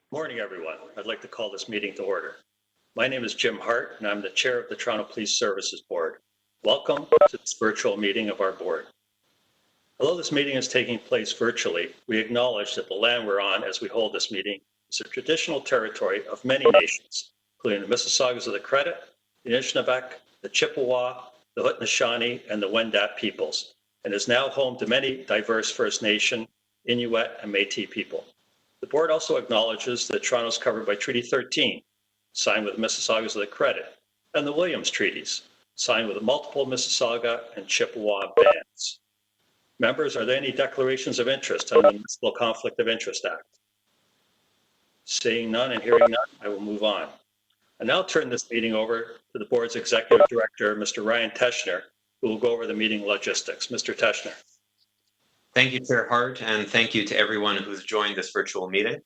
Morning, everyone. I'd like to call this meeting to order. My name is Jim Hart, and I'm the chair of the Toronto Police Services Board. Welcome to this virtual meeting of our board. Although this meeting is taking place virtually, we acknowledge that the land we're on as we hold this meeting is a traditional territory of many nations, including the Mississaugas of the Credit, the Anishinaabe, the Chippewa, the Haudenosaunee, and the Wendat peoples, and is now home to many diverse First Nation, Inuit, and Métis people. The board also acknowledges that Toronto is covered by Treaty 13, signed with the Mississaugas of the Credit, and the Williams Treaties, signed with the multiple Mississauga and Chippewa bands. Members, are there any declarations of interest under the Municipal Conflict of Interest Act? Seeing none and hearing none, I will move on. I now turn this meeting over to the board's Executive Director, Mr. Ryan Teschner, who will go over the meeting logistics. Mr. Teschner. Thank you, Chair Hart, and thank you to everyone who's joined this virtual meeting.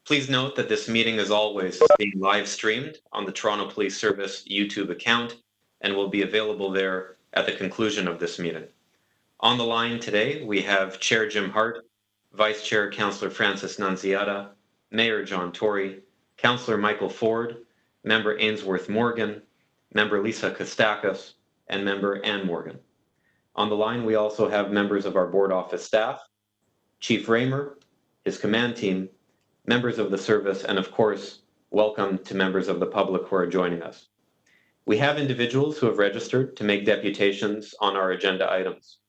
Please note that this meeting, as always, is being live streamed on the Toronto Police Service YouTube account and will be available there at the conclusion of this meeting. On the line today, we have Chair Jim Hart, Vice Chair Councillor Francis Nunziata, Mayor John Tory, Councillor Michael Ford, Member Ainsworth Morgan, Member Lisa Kostakis, and Member Ann Morgan. On the line, we also have members of our board office staff, Chief Raymer, his command team, members of the service, and of course, welcome to members of the public who are joining us. We have individuals who have registered to make deputations on our agenda items.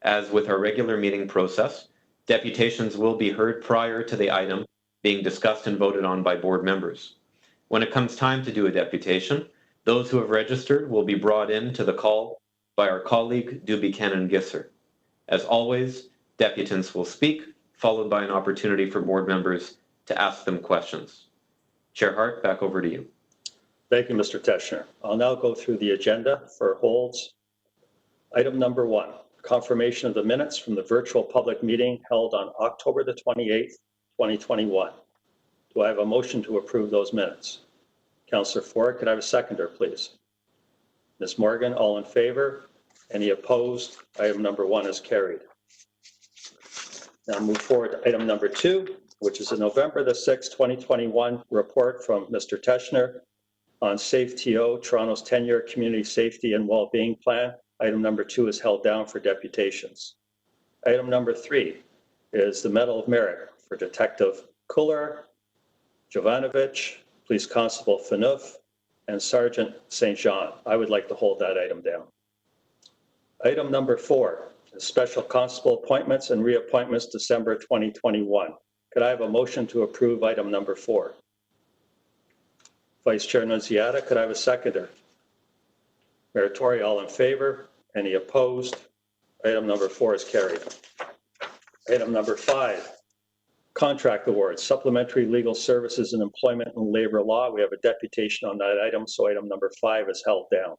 As with our regular meeting process, deputations will be heard prior to the item being discussed and voted on by board members. When it comes time to do a deputation, those who have registered will be brought in to the call by our colleague, Buchanan Gisser. As always, deputants will speak, followed by an opportunity for board members to ask them questions. Chair Hart, back over to you. Thank you, Mr. Teschner. I'll now go through the agenda for holds. Item number 1, confirmation of the minutes from the virtual public meeting held on October the 28th, 2021. Do I have a motion to approve those minutes? Councillor Ford, could I have a seconder, please? Ms. Morgan, all in favor? Any opposed? Item number 1 is carried. Now move forward to item number 2, which is a November the 6th, 2021 report from Mr. Teschner on SafeTO, Toronto's 10-year community safety and well-being plan. Item number 2 is held down for deputations. Item number 3 is the Medal of Merit for Detective Kuller, Jovanovic, Police Constable Fanouf, and Sergeant St. Jean. I would like to hold that item down. Item number 4 is special constable appointments and reappointments December 2021. Could I have a motion to approve item number 4? Vice Chair Nunziata, could I have a seconder? Mayor Tory, all in favor? Any opposed? Item number 4 is carried. Item number 5, contract awards, supplementary legal services and employment and labor law. We have a deputation on that item, so item number 5 is held down.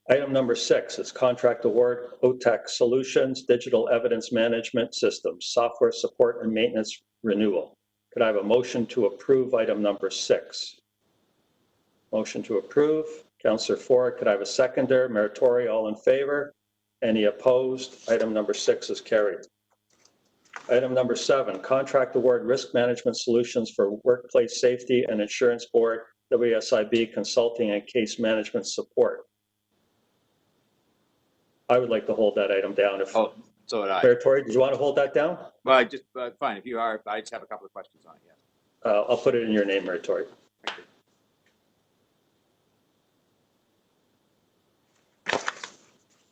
Item number 6 is contract award, OTEC Solutions, Digital Evidence Management Systems, Software Support and Maintenance Renewal. Could I have a motion to approve item number 6? Motion to approve. Councillor Ford, could I have a seconder? Mayor Tory, all in favor? Any opposed? Item number 6 is carried. Item number 7, contract award risk management solutions for workplace safety and insurance board, WSIB consulting and case management support. I would like to hold that item down. So would I. Mayor Tory, did you want to hold that down? Well, I just fine. If you are, I just have a couple of questions on it. Yes. I'll put it in your name, Mayor Tory. Thank you.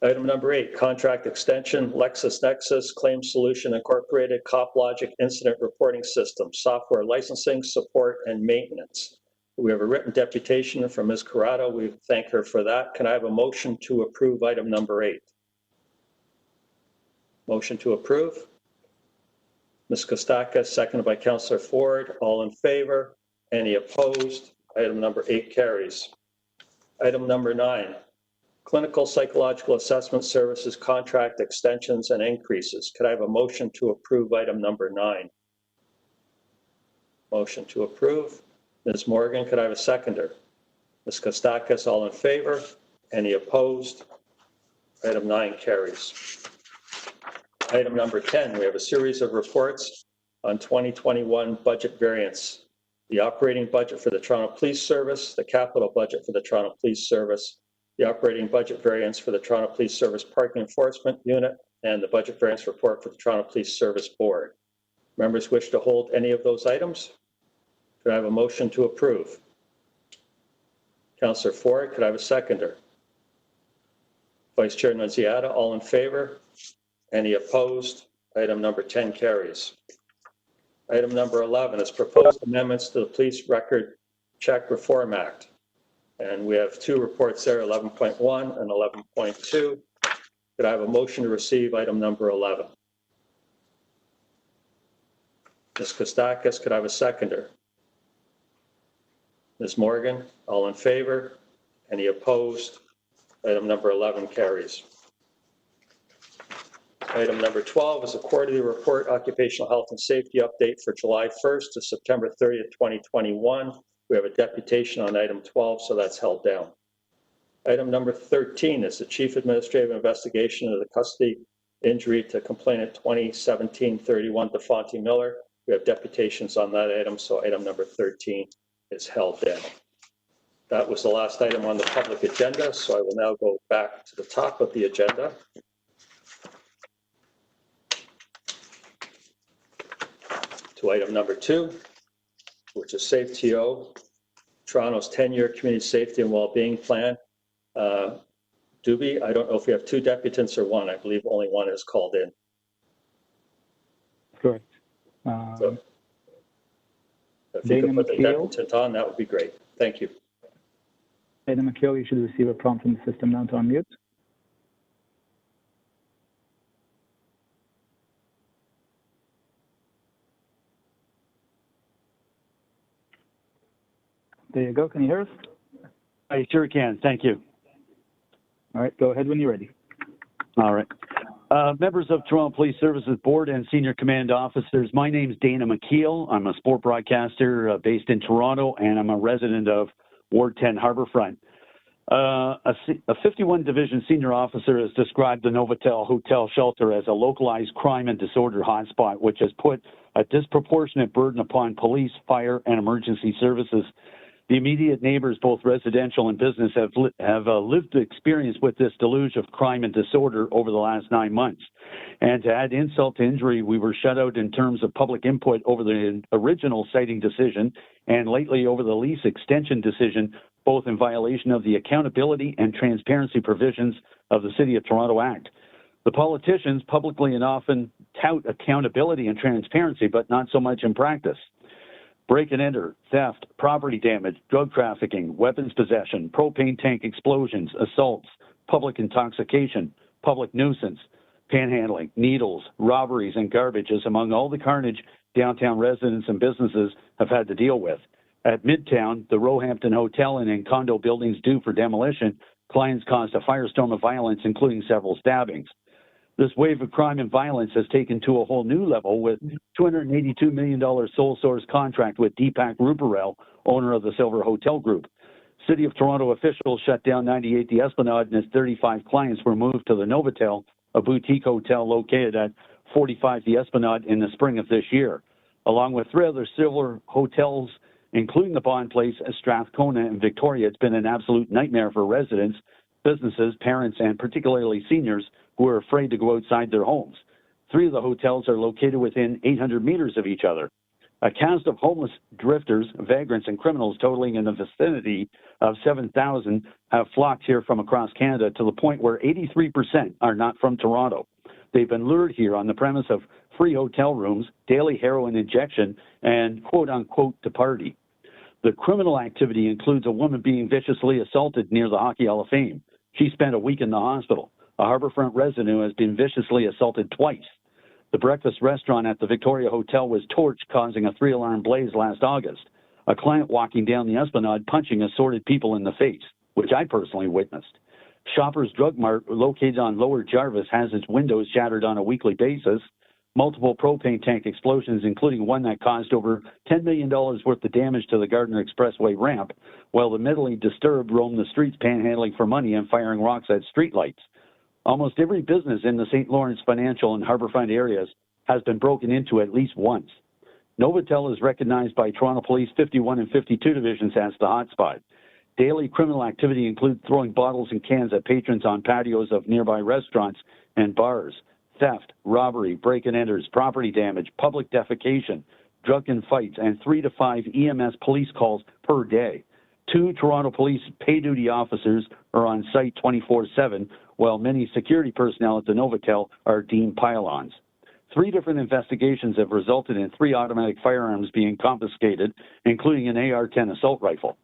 Item number 8, contract extension, LexisNexis Claim Solution Incorporated, CopLogic Incident Reporting System, software licensing, support, and maintenance. We have a written deputation from Ms. Corrado. We thank her for that. Can I have a motion to approve item number 8? Motion to approve. Ms. Kostakis, seconded by Councillor Ford. All in favor? Any opposed? Item number 8 carries. Item number 9. Clinical Psychological Assessment Services contract extensions and increases. Could I have a motion to approve item number 9? Motion to approve. Ms. Morgan, could I have a seconder? Ms. Kostakis, all in favor? Any opposed? Item 9 carries. Item number 10, we have a series of reports on 2021 budget variance the operating budget for the Toronto Police Service, the capital budget for the Toronto Police Service, the operating budget variance for the Toronto Police Service Parking Enforcement Unit, and the budget variance report for the Toronto Police Service Board. Members wish to hold any of those items? Could I have a motion to approve? Councillor Ford, could I have a seconder? Vice Chair Nunziata, all in favor? Any opposed? Item number 10 carries. Item number 11 is proposed amendments to the Police Record Check Reform Act. And we have two reports there, 11.1 and 11.2. Could I have a motion to receive item number 11? Ms. Kostakis, could I have a seconder? Ms. Morgan, all in favor? Any opposed? Item number 11 carries. Item number 12 is a quarterly report, occupational health and safety update for July 1st to September 30th, 2021. We have a deputation on item 12, so that's held down. Item number 13 is the Chief Administrative Investigation of the custody injury to complainant 2017-31 DeFonte Miller. We have deputations on that item, so item number 13 is held down. That was the last item on the public agenda, so I will now go back to the top of the agenda. To item number 2, which is SafeTO, Toronto's 10-year community safety and well-being plan. Doobie, I don't know if we have two deputants or one. I believe only one is called in. Correct. So if you could put the deputant on, that would be great. Thank you. Dana McKeel, you should receive a prompt from the system now to unmute. There you go. Can you hear us? I sure can. Thank you. All right. Go ahead when you're ready. All right. Members of Toronto Police Services Board and Senior Command Officers, my name is Dana McKeel. I'm a sport broadcaster based in Toronto, and I'm a resident of Ward 10 Harbourfront. A 51 Division Senior Officer has described the Novotel Hotel Shelter as a localized crime and disorder hotspot, which has put a disproportionate burden upon police, fire, and emergency services. The immediate neighbors, both residential and business, have lived experience with this deluge of crime and disorder over the last 9 months. And to add insult to injury, we were shut out in terms of public input over the original siting decision and lately over the lease extension decision, both in violation of the accountability and transparency provisions of the City of Toronto Act. The politicians publicly and often tout accountability and transparency, but not so much in practice. Break and enter, theft, property damage, drug trafficking, weapons possession, propane tank explosions, assaults, public intoxication, public nuisance, panhandling, needles, robberies, and garbage is among all the carnage downtown residents and businesses have had to deal with. At Midtown, the Roehampton Hotel and in condo buildings due for demolition, clients caused a firestorm of violence, including several stabbings. This wave of crime and violence has taken to a whole new level with $282 million sole source contract with Deepak Ruparel, owner of the Silver Hotel Group. City of Toronto officials shut down 98 The Esplanade, and its 35 clients were moved to the Novotel, a boutique hotel located at 45 The Esplanade in the spring of this year. Along with 3 other Silver hotels, including the Bond Place, Strathcona, and Victoria, it's been an absolute nightmare for residents, businesses, parents, and particularly seniors who are afraid to go outside their homes. 3 of the hotels are located within 800 meters of each other. A cast of homeless drifters, vagrants, and criminals totaling in the vicinity of 7,000 have flocked here from across Canada to the point where 83% are not from Toronto. They've been lured here on the premise of free hotel rooms, daily heroin injection, and quote-unquote to party. The criminal activity includes a woman being viciously assaulted near the Hockey Hall of Fame. She spent a week in the hospital. A Harbourfront resident has been viciously assaulted twice. The breakfast restaurant at the Victoria Hotel was torched, causing a 3-alarm blaze last August. A client walking down the Esplanade punching assorted people in the face, which I personally witnessed. Shoppers Drug Mart, located on Lower Jarvis, has its windows shattered on a weekly basis. Multiple propane tank explosions, including one that caused over $10 million worth of damage to the Gardiner Expressway ramp, while the mentally disturbed roam the streets panhandling for money and firing rocks at streetlights. Almost every business in the St. Lawrence, Financial, and Harbourfront areas has been broken into at least once. Novotel is recognized by Toronto Police 51 and 52 divisions as the hotspot. Daily criminal activity includes throwing bottles and cans at patrons on patios of nearby restaurants and bars, theft, robbery, break-and-enters, property damage, public defecation, drunken fights, and 3 to 5 EMS police calls per day. 2 Toronto Police pay-duty officers are on site 24/7, while many security personnel at the Novotel are deemed pylons. 3 different investigations have resulted in 3 automatic firearms being confiscated, including an AR-10 assault rifle.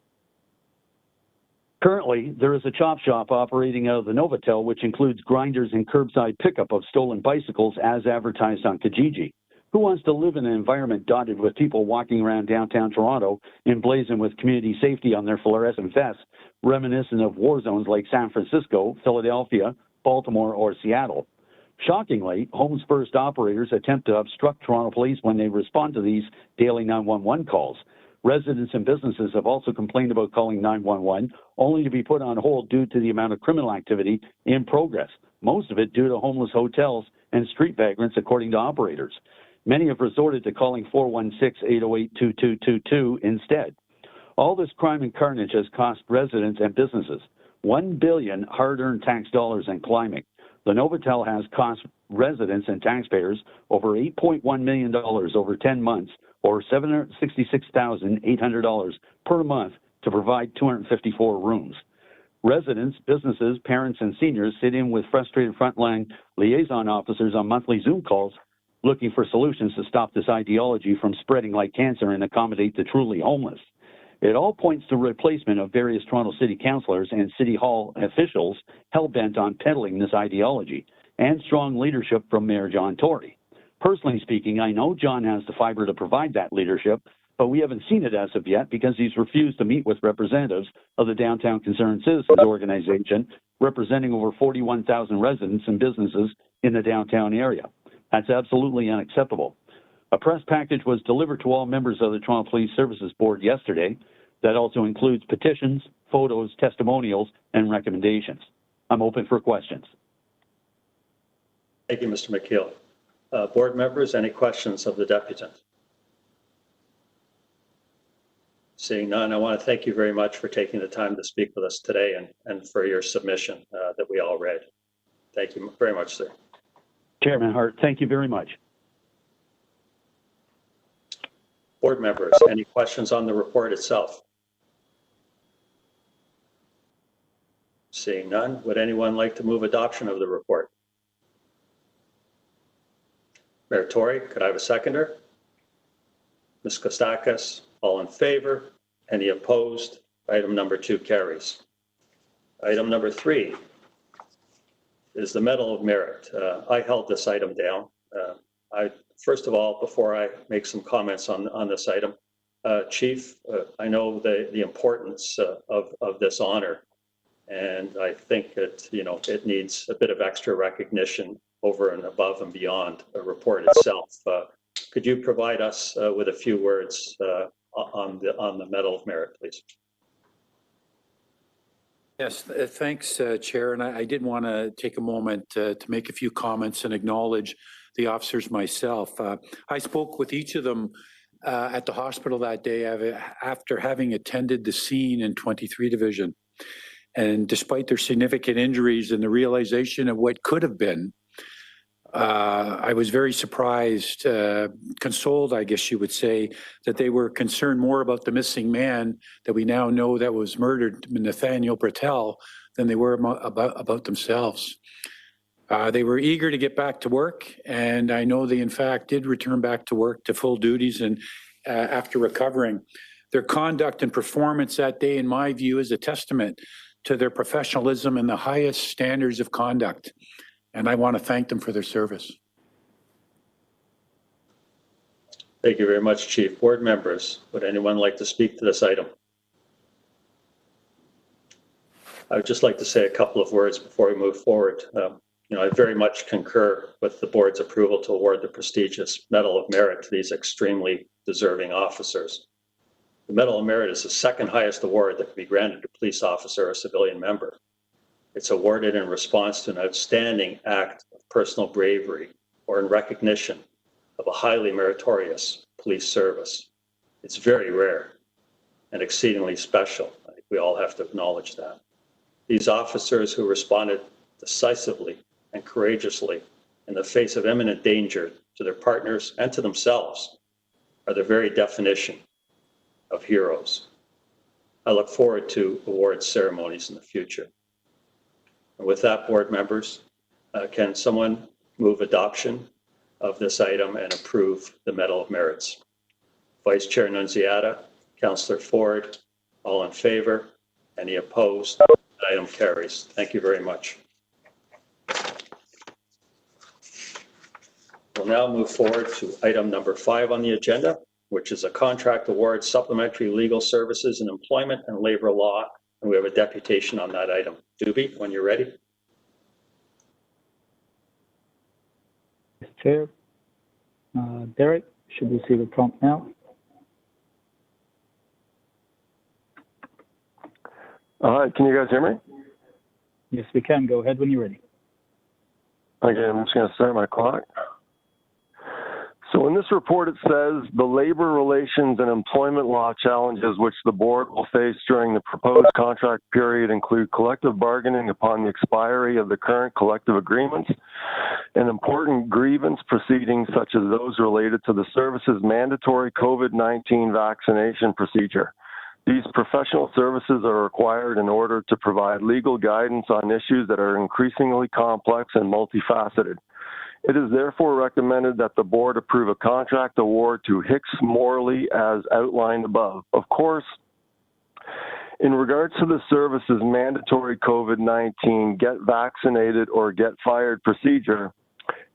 Currently, there is a chop shop operating out of the Novotel, which includes grinders and curbside pickup of stolen bicycles as advertised on Kijiji. Who wants to live in an environment dotted with people walking around downtown Toronto, emblazoned with community safety on their fluorescent vests, reminiscent of war zones like San Francisco, Philadelphia, Baltimore, or Seattle? Shockingly, Homes First operators attempt to obstruct Toronto Police when they respond to these daily 911 calls. Residents and businesses have also complained about calling 911, only to be put on hold due to the amount of criminal activity in progress, most of it due to homeless hotels and street vagrants, according to operators. Many have resorted to calling 416-808-2222 instead. All this crime and carnage has cost residents and businesses $1 billion hard-earned tax dollars and climbing. The Novotel has cost residents and taxpayers over $8.1 million over 10 months, or $766,800 per month to provide 254 rooms. Residents, businesses, parents, and seniors sit in with frustrated frontline liaison officers on monthly Zoom calls looking for solutions to stop this ideology from spreading like cancer and accommodate the truly homeless. It all points to replacement of various Toronto City councillors and City Hall officials hell-bent on peddling this ideology, and strong leadership from Mayor John Tory. Personally speaking, I know John has the fiber to provide that leadership, but we haven't seen it as of yet because he's refused to meet with representatives of the Downtown Concerned Citizens organization, representing over 41,000 residents and businesses in the downtown area. That's absolutely unacceptable. A press package was delivered to all members of the Toronto Police Services Board yesterday that also includes petitions, photos, testimonials, and recommendations. I'm open for questions. Thank you, Mr. McKeel. Board members, any questions of the deputant? Seeing none, I want to thank you very much for taking the time to speak with us today and for your submission that we all read. Thank you very much, sir. Chairman Hart, thank you very much. Board members, any questions on the report itself? Seeing none, would anyone like to move adoption of the report? Mayor Tory, could I have a seconder? Ms. Kostakis, all in favor? Any opposed? Item number 2 carries. Item number 3 is the Medal of Merit. I held this item down. First of all, before I make some comments on this item, Chief, I know the importance of this honor, and I think it needs a bit of extra recognition over and above and beyond the report itself. Could you provide us with a few words on the Medal of Merit, please? Yes, thanks, Chair. And I did want to take a moment to make a few comments and acknowledge the officers myself. I spoke with each of them at the hospital that day after having attended the scene in 23 Division. And despite their significant injuries and the realization of what could have been, I was very surprised, consoled, I guess you would say, that they were concerned more about the missing man that we now know that was murdered, Nathaniel Bertel, than they were about themselves. They were eager to get back to work, and I know they in fact did return back to work to full duties and after recovering. Their conduct and performance that day, in my view, is a testament to their professionalism and the highest standards of conduct. And I want to thank them for their service. Thank you very much, Chief. Board members, would anyone like to speak to this item? I would just like to say a couple of words before we move forward. I very much concur with the board's approval to award the prestigious Medal of Merit to these extremely deserving officers. The Medal of Merit is the second highest award that can be granted to a police officer or a civilian member. It's awarded in response to an outstanding act of personal bravery or in recognition of a highly meritorious police service. It's very rare and exceedingly special. I think we all have to acknowledge that. These officers who responded decisively and courageously in the face of imminent danger to their partners and to themselves are the very definition of heroes. I look forward to awards ceremonies in the future. And with that, board members, can someone move adoption of this item and approve the Medal of Merits? Vice Chair Nunziata, Councillor Ford, all in favor? Any opposed? That item carries. Thank you very much. We'll now move forward to item number 5 on the agenda, which is a contract award, supplementary legal services in employment and labor law. And we have a deputation on that item. Doobie, when you're ready. Yes, Chair. Derek should receive a prompt now. Hi, can you guys hear me? Yes, we can. Go ahead when you're ready. Okay, I'm just going to start my clock. So in this report, it says the labor relations and employment law challenges which the board will face during the proposed contract period include collective bargaining upon the expiry of the current collective agreements and important grievance proceedings such as those related to the service's mandatory COVID-19 vaccination procedure. These professional services are required in order to provide legal guidance on issues that are increasingly complex and multifaceted. It is therefore recommended that the board approve a contract award to Hicks Morley as outlined above. Of course, in regards to the service's mandatory COVID-19 get vaccinated or get fired procedure,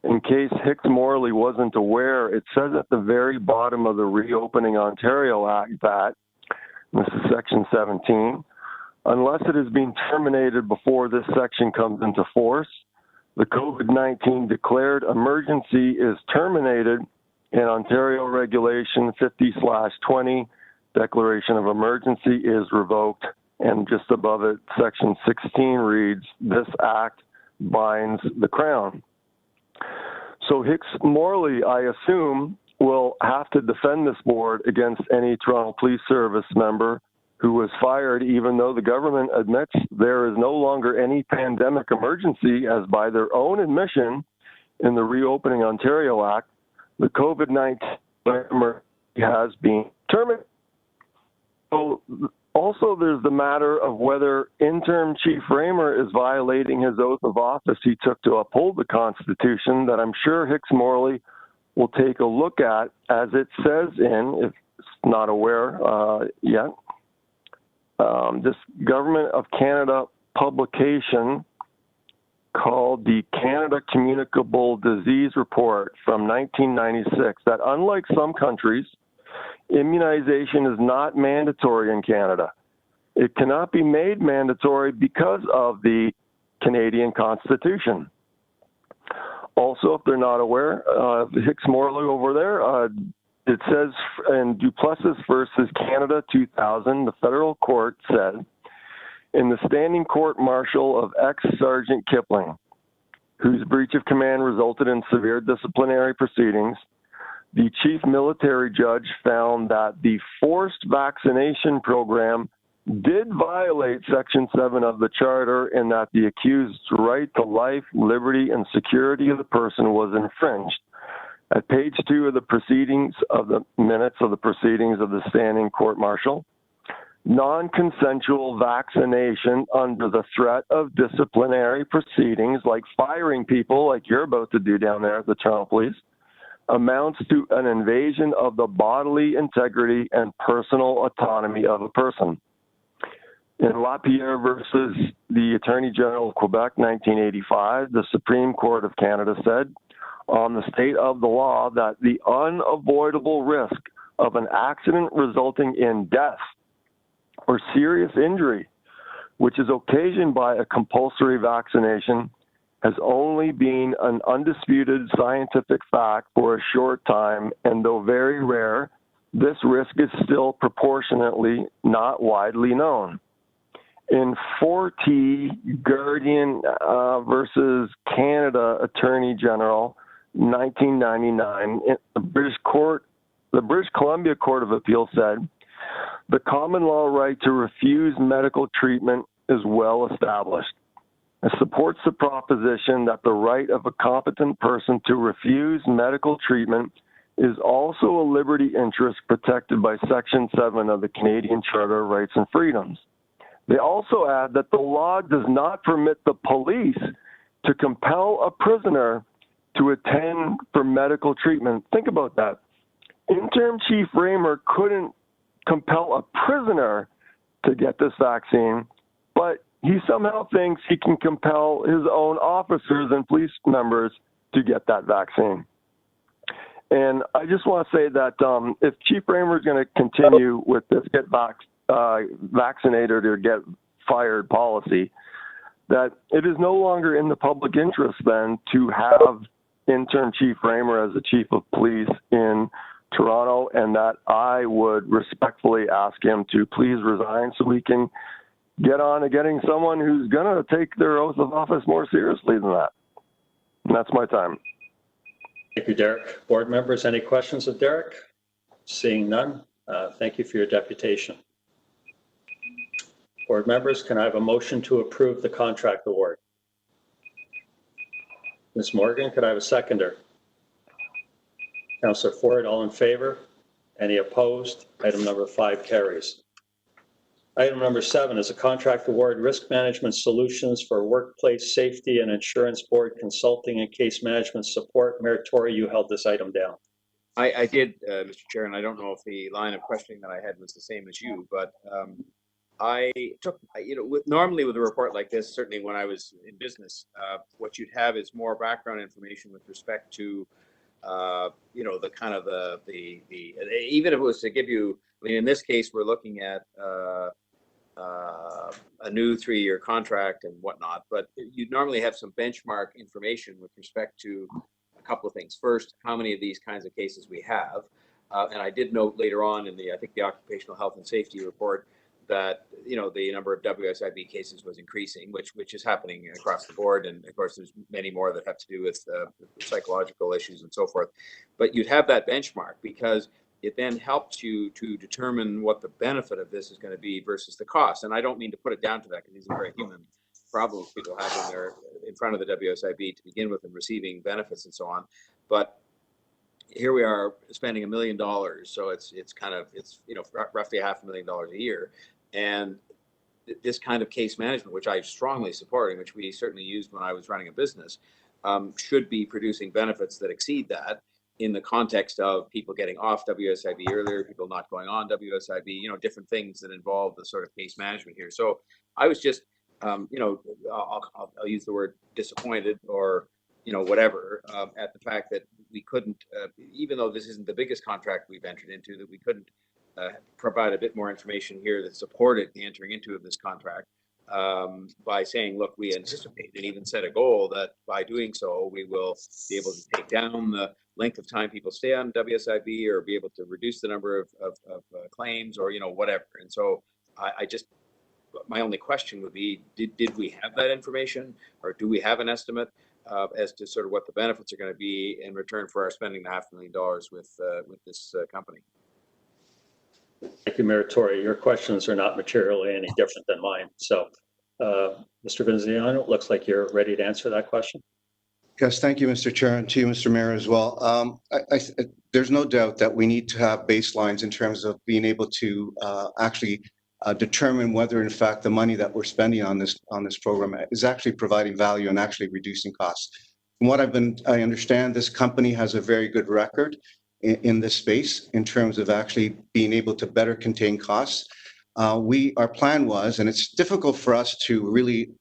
in case Hicks Morley wasn't aware, it says at the very bottom of the Reopening Ontario Act that, this is section 17, unless it has been terminated before this section comes into force, the COVID-19 declared emergency is terminated and Ontario Regulation 50/20, declaration of emergency, is revoked. And just above it, section 16 reads, this act binds the Crown. So Hicks Morley, I assume, will have to defend this board against any Toronto Police Service member who was fired, even though the government admits there is no longer any pandemic emergency, as by their own admission in the Reopening Ontario Act, the COVID-19 emergency has been terminated. So also there's the matter of whether interim Chief Raymer is violating his oath of office he took to uphold the Constitution that I'm sure Hicks Morley will take a look at, as it says in, if it's not aware yet, this Government of Canada publication called the Canada Communicable Disease Report from 1996, that unlike some countries, immunization is not mandatory in Canada. It cannot be made mandatory because of the Canadian Constitution. Also, if they're not aware, Hicks Morley over there, it says in Duplessis versus Canada 2000, the federal court said, in the standing court-martial of ex-Sergeant Kipling, whose breach of command resulted in severe disciplinary proceedings, the chief military judge found that the forced vaccination program did violate Section 7 of the Charter in that the accused's right to life, liberty, and security of the person was infringed. At page 2 of the proceedings of the minutes of the proceedings of the standing court-martial, non-consensual vaccination under the threat of disciplinary proceedings, like firing people like you're about to do down there at the Toronto Police, amounts to an invasion of the bodily integrity and personal autonomy of a person. In Lapierre versus the Attorney General of Quebec, 1985, the Supreme Court of Canada said, on the state of the law, that the unavoidable risk of an accident resulting in death or serious injury, which is occasioned by a compulsory vaccination, has only been an undisputed scientific fact for a short time, and though very rare, this risk is still proportionately not widely known. In Forty Guardian versus Canada Attorney General, 1999, the British court the British Columbia Court of Appeal said, the common law right to refuse medical treatment is well established. It supports the proposition that the right of a competent person to refuse medical treatment is also a liberty interest protected by Section 7 of the Canadian Charter of Rights and Freedoms. They also add that the law does not permit the police to compel a prisoner to attend for medical treatment. Think about that. Interim Chief Raymer couldn't compel a prisoner to get this vaccine, but he somehow thinks he can compel his own officers and police members to get that vaccine. And I just want to say that if Chief Raymer is going to continue with this get vaccinated or get fired policy, that it is no longer in the public interest then to have interim Chief Raymer as the Chief of Police in Toronto, and that I would respectfully ask him to please resign so we can get on to getting someone who's going to take their oath of office more seriously than that. And that's my time. Thank you, Derek. Board members, any questions of Derek? Seeing none, thank you for your deputation. Board members, can I have a motion to approve the contract award? Ms. Morgan, could I have a seconder? Councillor Ford, all in favor? Any opposed? Item number 5 carries. Item number 7 is a contract award risk management solutions for workplace safety and insurance board consulting and case management support. Mayor Tory, you held this item down. I did, Mr. Chair, and I don't know if the line of questioning that I had was the same as you, but I took, normally with a report like this, certainly when I was in business, what you'd have is more background information with respect to, the kind of the even if it was to give you, I mean, in this case, we're looking at a new 3-year contract and whatnot, but you'd normally have some benchmark information with respect to a couple of things. First, how many of these kinds of cases we have. And I did note later on in I think the Occupational Health and Safety report that, the number of WSIB cases was increasing, which is happening across the board. And of course, there's many more that have to do with psychological issues and so forth. But you'd have that benchmark because it then helps you to determine what the benefit of this is going to be versus the cost. And I don't mean to put it down to that because these are very human problems people have when they're in front of the WSIB to begin with and receiving benefits and so on. But here we are spending $1 million, so it's roughly $500,000 a year, and this kind of case management, which I strongly support and which we certainly used when I was running a business, should be producing benefits that exceed that in the context of people getting off WSIB earlier, people not going on WSIB, different things that involve the sort of case management here. So I was just, I'll use the word disappointed or whatever, at the fact that we couldn't, even though this isn't the biggest contract we've entered into, that we couldn't provide a bit more information here that supported the entering into of this contract by saying, look, we anticipate and even set a goal that by doing so, we will be able to take down the length of time people stay on WSIB or be able to reduce the number of claims or, whatever. And so my only question would be, did we have that information or do we have an estimate as to sort of what the benefits are going to be in return for our spending the $500,000 with this company? Thank you, Mayor Tory. Your questions are not materially any different than mine. So, Mr. Vinziano, it looks like you're ready to answer that question. Yes, thank you, Mr. Chair, and to you, Mr. Mayor, as well. There's no doubt that we need to have baselines in terms of being able to actually determine whether, in fact, the money that we're spending on this program is actually providing value and actually reducing costs. From what I understand, this company has a very good record in this space in terms of actually being able to better contain costs. Our plan was, and it's difficult for us to really,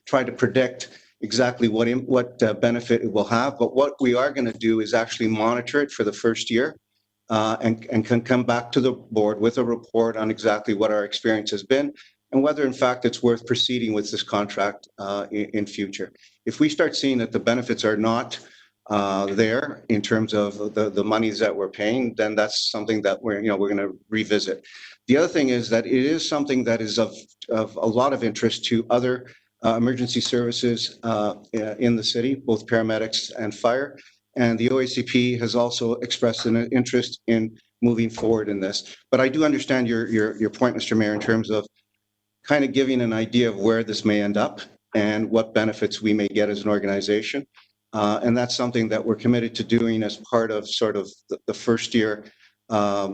try to predict exactly what benefit it will have. But what we are going to do is actually monitor it for the first year and can come back to the board with a report on exactly what our experience has been and whether, in fact, it's worth proceeding with this contract in future. If we start seeing that the benefits are not there in terms of the monies that we're paying, then that's something that we're going to revisit. The other thing is that it is something that is of a lot of interest to other emergency services in the city, both paramedics and fire. And the OACP has also expressed an interest in moving forward in this. But I do understand your point, Mr. Mayor, in terms of kind of giving an idea of where this may end up and what benefits we may get as an organization. And that's something that we're committed to doing as part of sort of the first year, I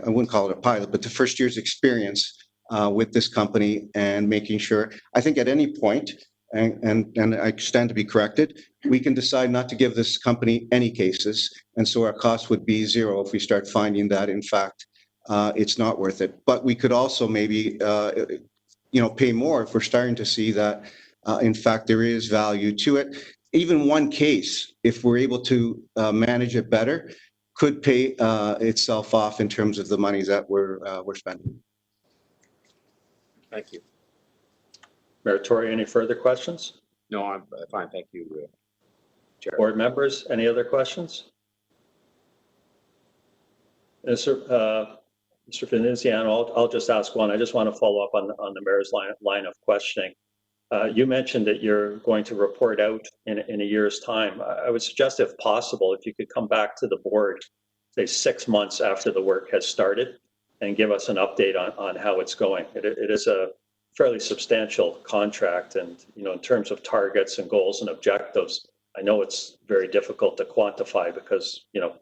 wouldn't call it a pilot, but the first year's experience with this company and making sure, I think at any point, and I stand to be corrected, we can decide not to give this company any cases. And so our cost would be zero if we start finding that, in fact, it's not worth it. But we could also maybe, pay more if we're starting to see that, in fact, there is value to it. Even one case, if we're able to manage it better, could pay itself off in terms of the monies that we're spending. Thank you. Mayor Tory, any further questions? No, I'm fine. Thank you, Chair. Board members, any other questions? Mr. Veneziano, I'll just ask one. I just want to follow up on the mayor's line of questioning. You mentioned that you're going to report out in a year's time. I would suggest, if possible, if you could come back to the board, say 6 months after the work has started, and give us an update on how it's going. It is a fairly substantial contract, and in terms of targets and goals and objectives, I know it's very difficult to quantify because to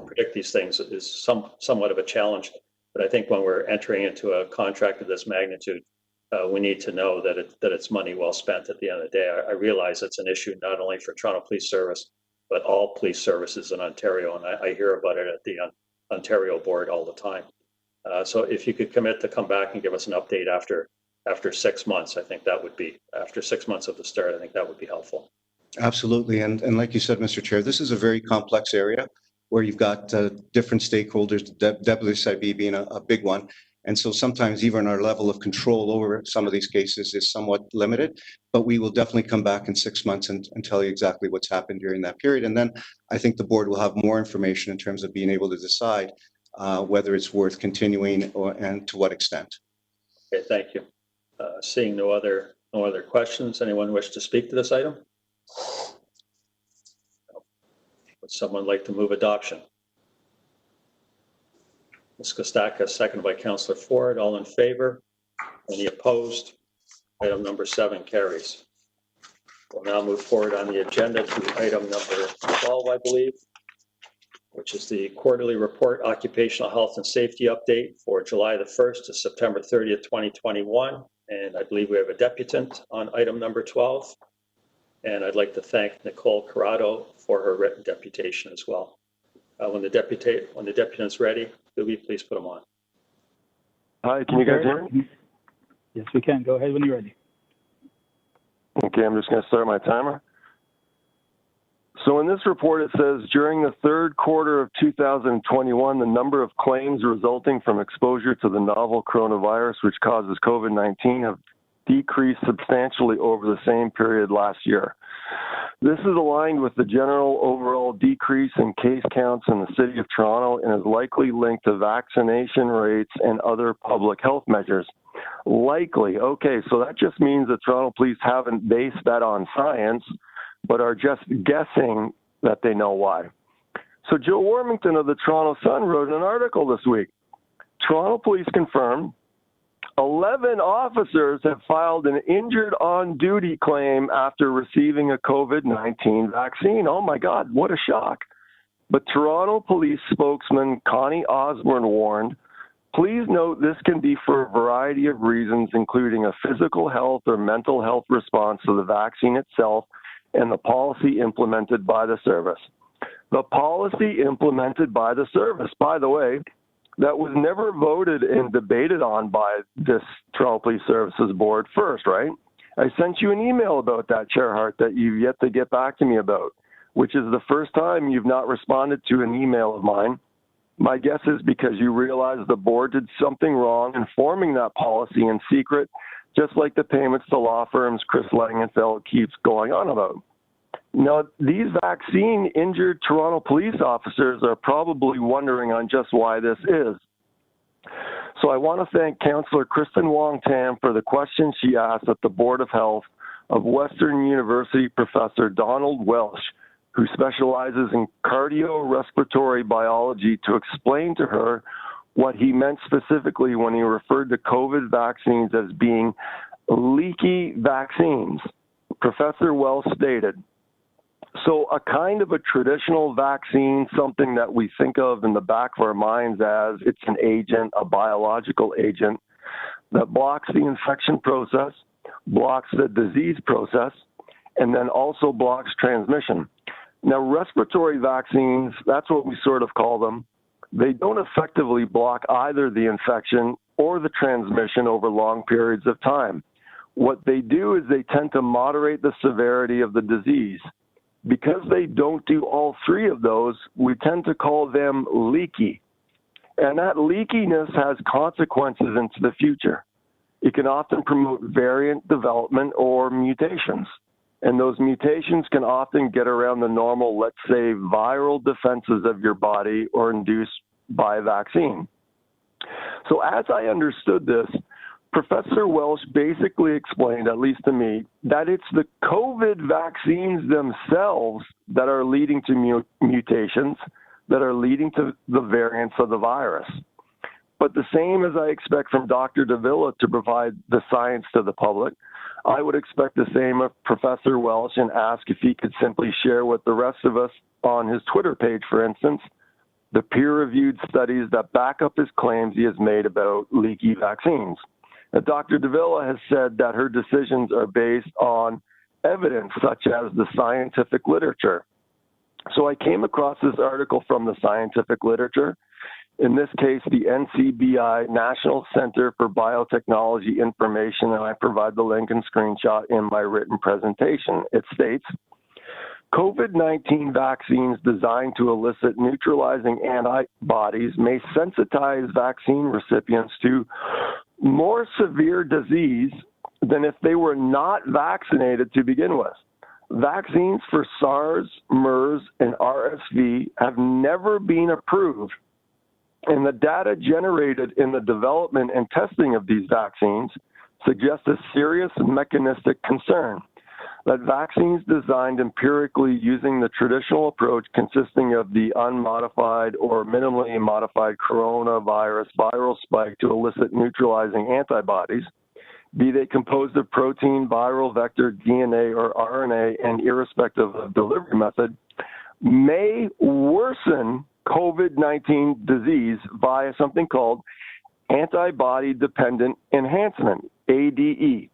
predict these things is somewhat of a challenge. But I think when we're entering into a contract of this magnitude, we need to know that it's money well spent at the end of the day. I realize it's an issue not only for Toronto Police Service, but all police services in Ontario, and I hear about it at the Ontario board all the time. So if you could commit to come back and give us an update after 6 months, I think that would be, after 6 months of the start, I think that would be helpful. Absolutely. And like you said, Mr. Chair, this is a very complex area where you've got different stakeholders, WSIB being a big one. And so sometimes even our level of control over some of these cases is somewhat limited, but we will definitely come back in 6 months and tell you exactly what's happened during that period. And then I think the board will have more information in terms of being able to decide whether it's worth continuing and to what extent. Okay, thank you. Seeing no other questions, anyone wish to speak to this item? Would someone like to move adoption? Ms. Kostakis, seconded by Councillor Ford. All in favor? Any opposed? Item number 7 carries. We'll now move forward on the agenda to item number 12, I believe, which is the quarterly report, occupational health and safety update for July the 1st to September 30th, 2021. And I believe we have a deputant on item number 12. And I'd like to thank Nicole Corrado for her written deputation as well. When the deputant's ready, could we please put them on? Hi, can you guys hear me? Yes, we can. Go ahead when you're ready. Okay, I'm just going to start my timer. So in this report, it says during the third quarter of 2021, the number of claims resulting from exposure to the novel coronavirus, which causes COVID-19, have decreased substantially over the same period last year. This is aligned with the general overall decrease in case counts in the City of Toronto and is likely linked to vaccination rates and other public health measures. Likely. Okay, so that just means that Toronto Police haven't based that on science, but are just guessing that they know why. So Joe Warmington of the Toronto Sun wrote an article this week. Toronto Police confirmed 11 officers have filed an injured on duty claim after receiving a COVID-19 vaccine. Oh my God, what a shock. But Toronto Police spokesman Connie Osborne warned, please note this can be for a variety of reasons, including a physical health or mental health response to the vaccine itself and the policy implemented by the service. The policy implemented by the service, by the way, that was never voted and debated on by this Toronto Police Services Board first, right? I sent you an email about that, Chair Hart, that you've yet to get back to me about, which is the first time you've not responded to an email of mine. My guess is because you realize the board did something wrong in forming that policy in secret, just like the payments to law firms Chris Langenfeld keeps going on about. Now, these vaccine-injured Toronto police officers are probably wondering on just why this is. So I want to thank Councillor Kristen Wong-Tam for the question she asked at the Board of Health of Western University Professor Donald Welsh, who specializes in cardiorespiratory biology, to explain to her what he meant specifically when he referred to COVID vaccines as being leaky vaccines. Professor Welsh stated, so a kind of a traditional vaccine, something that we think of in the back of our minds as it's an agent, a biological agent that blocks the infection process, blocks the disease process, and then also blocks transmission. Now, respiratory vaccines, that's what we sort of call them. They don't effectively block either the infection or the transmission over long periods of time. What they do is they tend to moderate the severity of the disease. Because they don't do all three of those, we tend to call them leaky. And that leakiness has consequences into the future. It can often promote variant development or mutations. And those mutations can often get around the normal, let's say, viral defenses of your body or induced by a vaccine. So as I understood this, Professor Welsh basically explained, at least to me, that it's the COVID vaccines themselves that are leading to mutations, that are leading to the variants of the virus. But the same as I expect from Dr. Davila to provide the science to the public, I would expect the same of Professor Welsh and ask if he could simply share with the rest of us on his Twitter page, for instance, the peer-reviewed studies that back up his claims he has made about leaky vaccines. Now, Dr. Davila has said that her decisions are based on evidence such as the scientific literature. So I came across this article from the scientific literature, in this case, the NCBI, National Center for Biotechnology Information, and I provide the link and screenshot in my written presentation. It states, COVID-19 vaccines designed to elicit neutralizing antibodies may sensitize vaccine recipients to more severe disease than if they were not vaccinated to begin with. Vaccines for SARS, MERS, and RSV have never been approved, and the data generated in the development and testing of these vaccines suggest a serious mechanistic concern that vaccines designed empirically using the traditional approach consisting of the unmodified or minimally modified coronavirus viral spike to elicit neutralizing antibodies, be they composed of protein, viral vector, DNA, or RNA, and irrespective of delivery method, may worsen COVID-19 disease via something called antibody-dependent enhancement, ADE.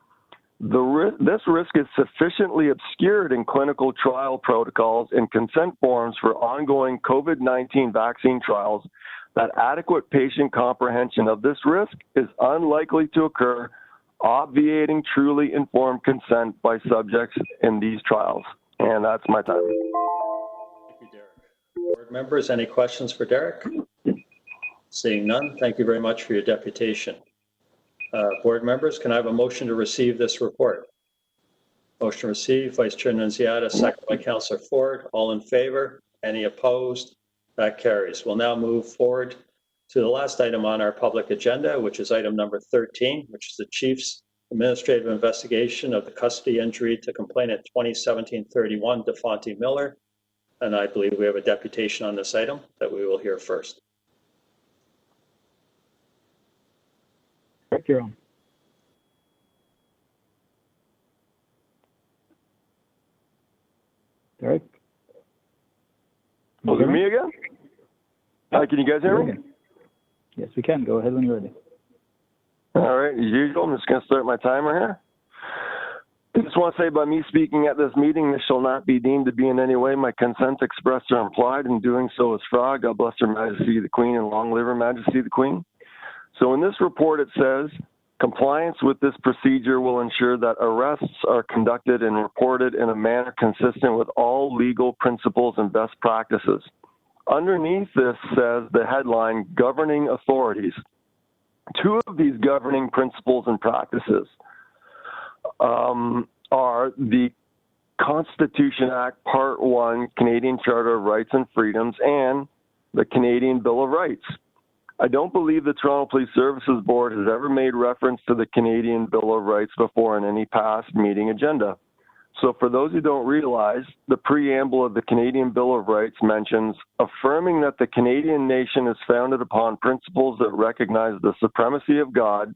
This risk is sufficiently obscured in clinical trial protocols and consent forms for ongoing COVID-19 vaccine trials that adequate patient comprehension of this risk is unlikely to occur, obviating truly informed consent by subjects in these trials. And that's my time. Thank you, Derek. Board members, any questions for Derek? Seeing none, thank you very much for your deputation. Board members, can I have a motion to receive this report? Motion received, Vice Chair Nunziata, second by Councillor Ford. All in favor? Any opposed? That carries. We'll now move forward to the last item on our public agenda, which is item number 13, which is the Chief's administrative investigation of the custody injury to complainant 2017-31 DeFonte Miller. And I believe we have a deputation on this item that we will hear first. You're on. Derek? Oh, is it me again? Hi, can you guys hear me? Yes, we can. Go ahead when you're ready. All right, as usual, I'm just going to start my timer here. I just want to say, by me speaking at this meeting, this shall not be deemed to be in any way my consent expressed or implied. In doing so is fraud. God bless Her Majesty the Queen, and long live Her Majesty the Queen. So in this report, it says, compliance with this procedure will ensure that arrests are conducted and reported in a manner consistent with all legal principles and best practices. Underneath this says the headline, governing authorities. Two of these governing principles and practices are the Constitution Act Part 1, Canadian Charter of Rights and Freedoms, and the Canadian Bill of Rights. I don't believe the Toronto Police Services Board has ever made reference to the Canadian Bill of Rights before in any past meeting agenda. So for those who don't realize, the preamble of the Canadian Bill of Rights mentions affirming that the Canadian nation is founded upon principles that recognize the supremacy of God,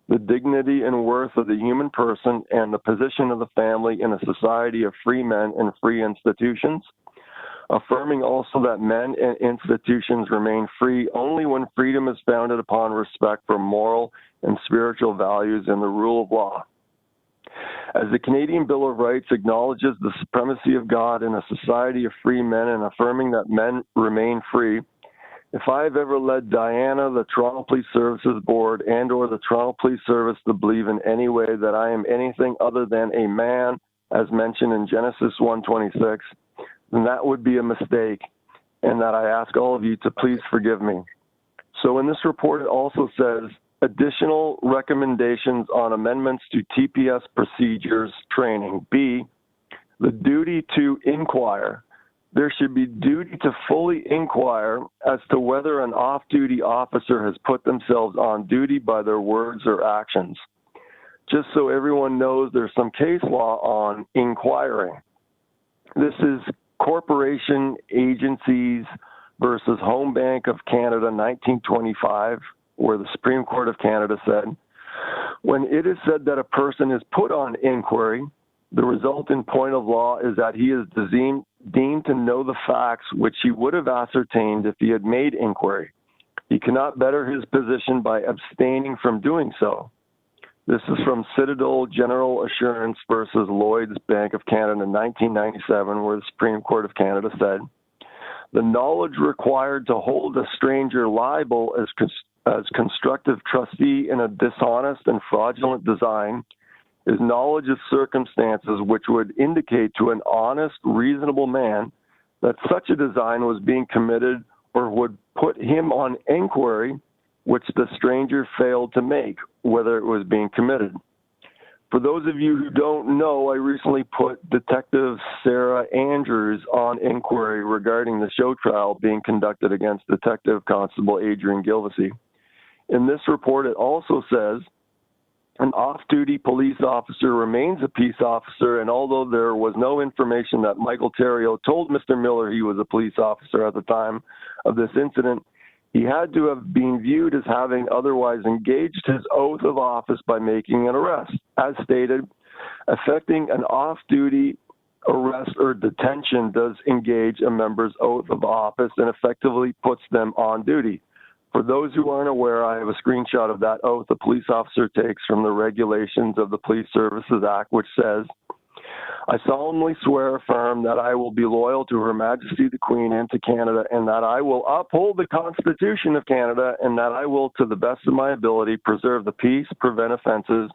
the dignity and worth of the human person, and the position of the family in a society of free men and free institutions. Affirming also that men and institutions remain free only when freedom is founded upon respect for moral and spiritual values and the rule of law. As the Canadian Bill of Rights acknowledges the supremacy of God in a society of free men and affirming that men remain free, if I have ever led Diana, the Toronto Police Services Board, and or the Toronto Police Service to believe in any way that I am anything other than a man, as mentioned in Genesis 1:26, then that would be a mistake, and that I ask all of you to please forgive me. So in this report, it also says, additional recommendations on amendments to TPS procedures training. B, the duty to inquire. There should be duty to fully inquire as to whether an off-duty officer has put themselves on duty by their words or actions. Just so everyone knows, there's some case law on inquiring. This is Corporation Agencies versus Home Bank of Canada, 1925, where the Supreme Court of Canada said, when it is said that a person is put on inquiry, the resultant point of law is that he is deemed to know the facts which he would have ascertained if he had made inquiry. He cannot better his position by abstaining from doing so. This is from Citadel General Assurance versus Lloyd's Bank of Canada in 1997, where the Supreme Court of Canada said, the knowledge required to hold a stranger liable as constructive trustee in a dishonest and fraudulent design is knowledge of circumstances which would indicate to an honest, reasonable man that such a design was being committed or would put him on inquiry, which the stranger failed to make, whether it was being committed. For those of you who don't know, I recently put Detective Sarah Andrews on inquiry regarding the show trial being conducted against Detective Constable Adrian Gilvacy. In this report, it also says, an off-duty police officer remains a peace officer, and although there was no information that Michael Theriault told Mr. Miller he was a police officer at the time of this incident, he had to have been viewed as having otherwise engaged his oath of office by making an arrest. As stated, effecting an off-duty arrest or detention does engage a member's oath of office and effectively puts them on duty. For those who aren't aware, I have a screenshot of that oath a police officer takes from the regulations of the Police Services Act, which says, I solemnly swear affirm that I will be loyal to Her Majesty the Queen and to Canada, and that I will uphold the Constitution of Canada, and that I will, to the best of my ability, preserve the peace, prevent offenses,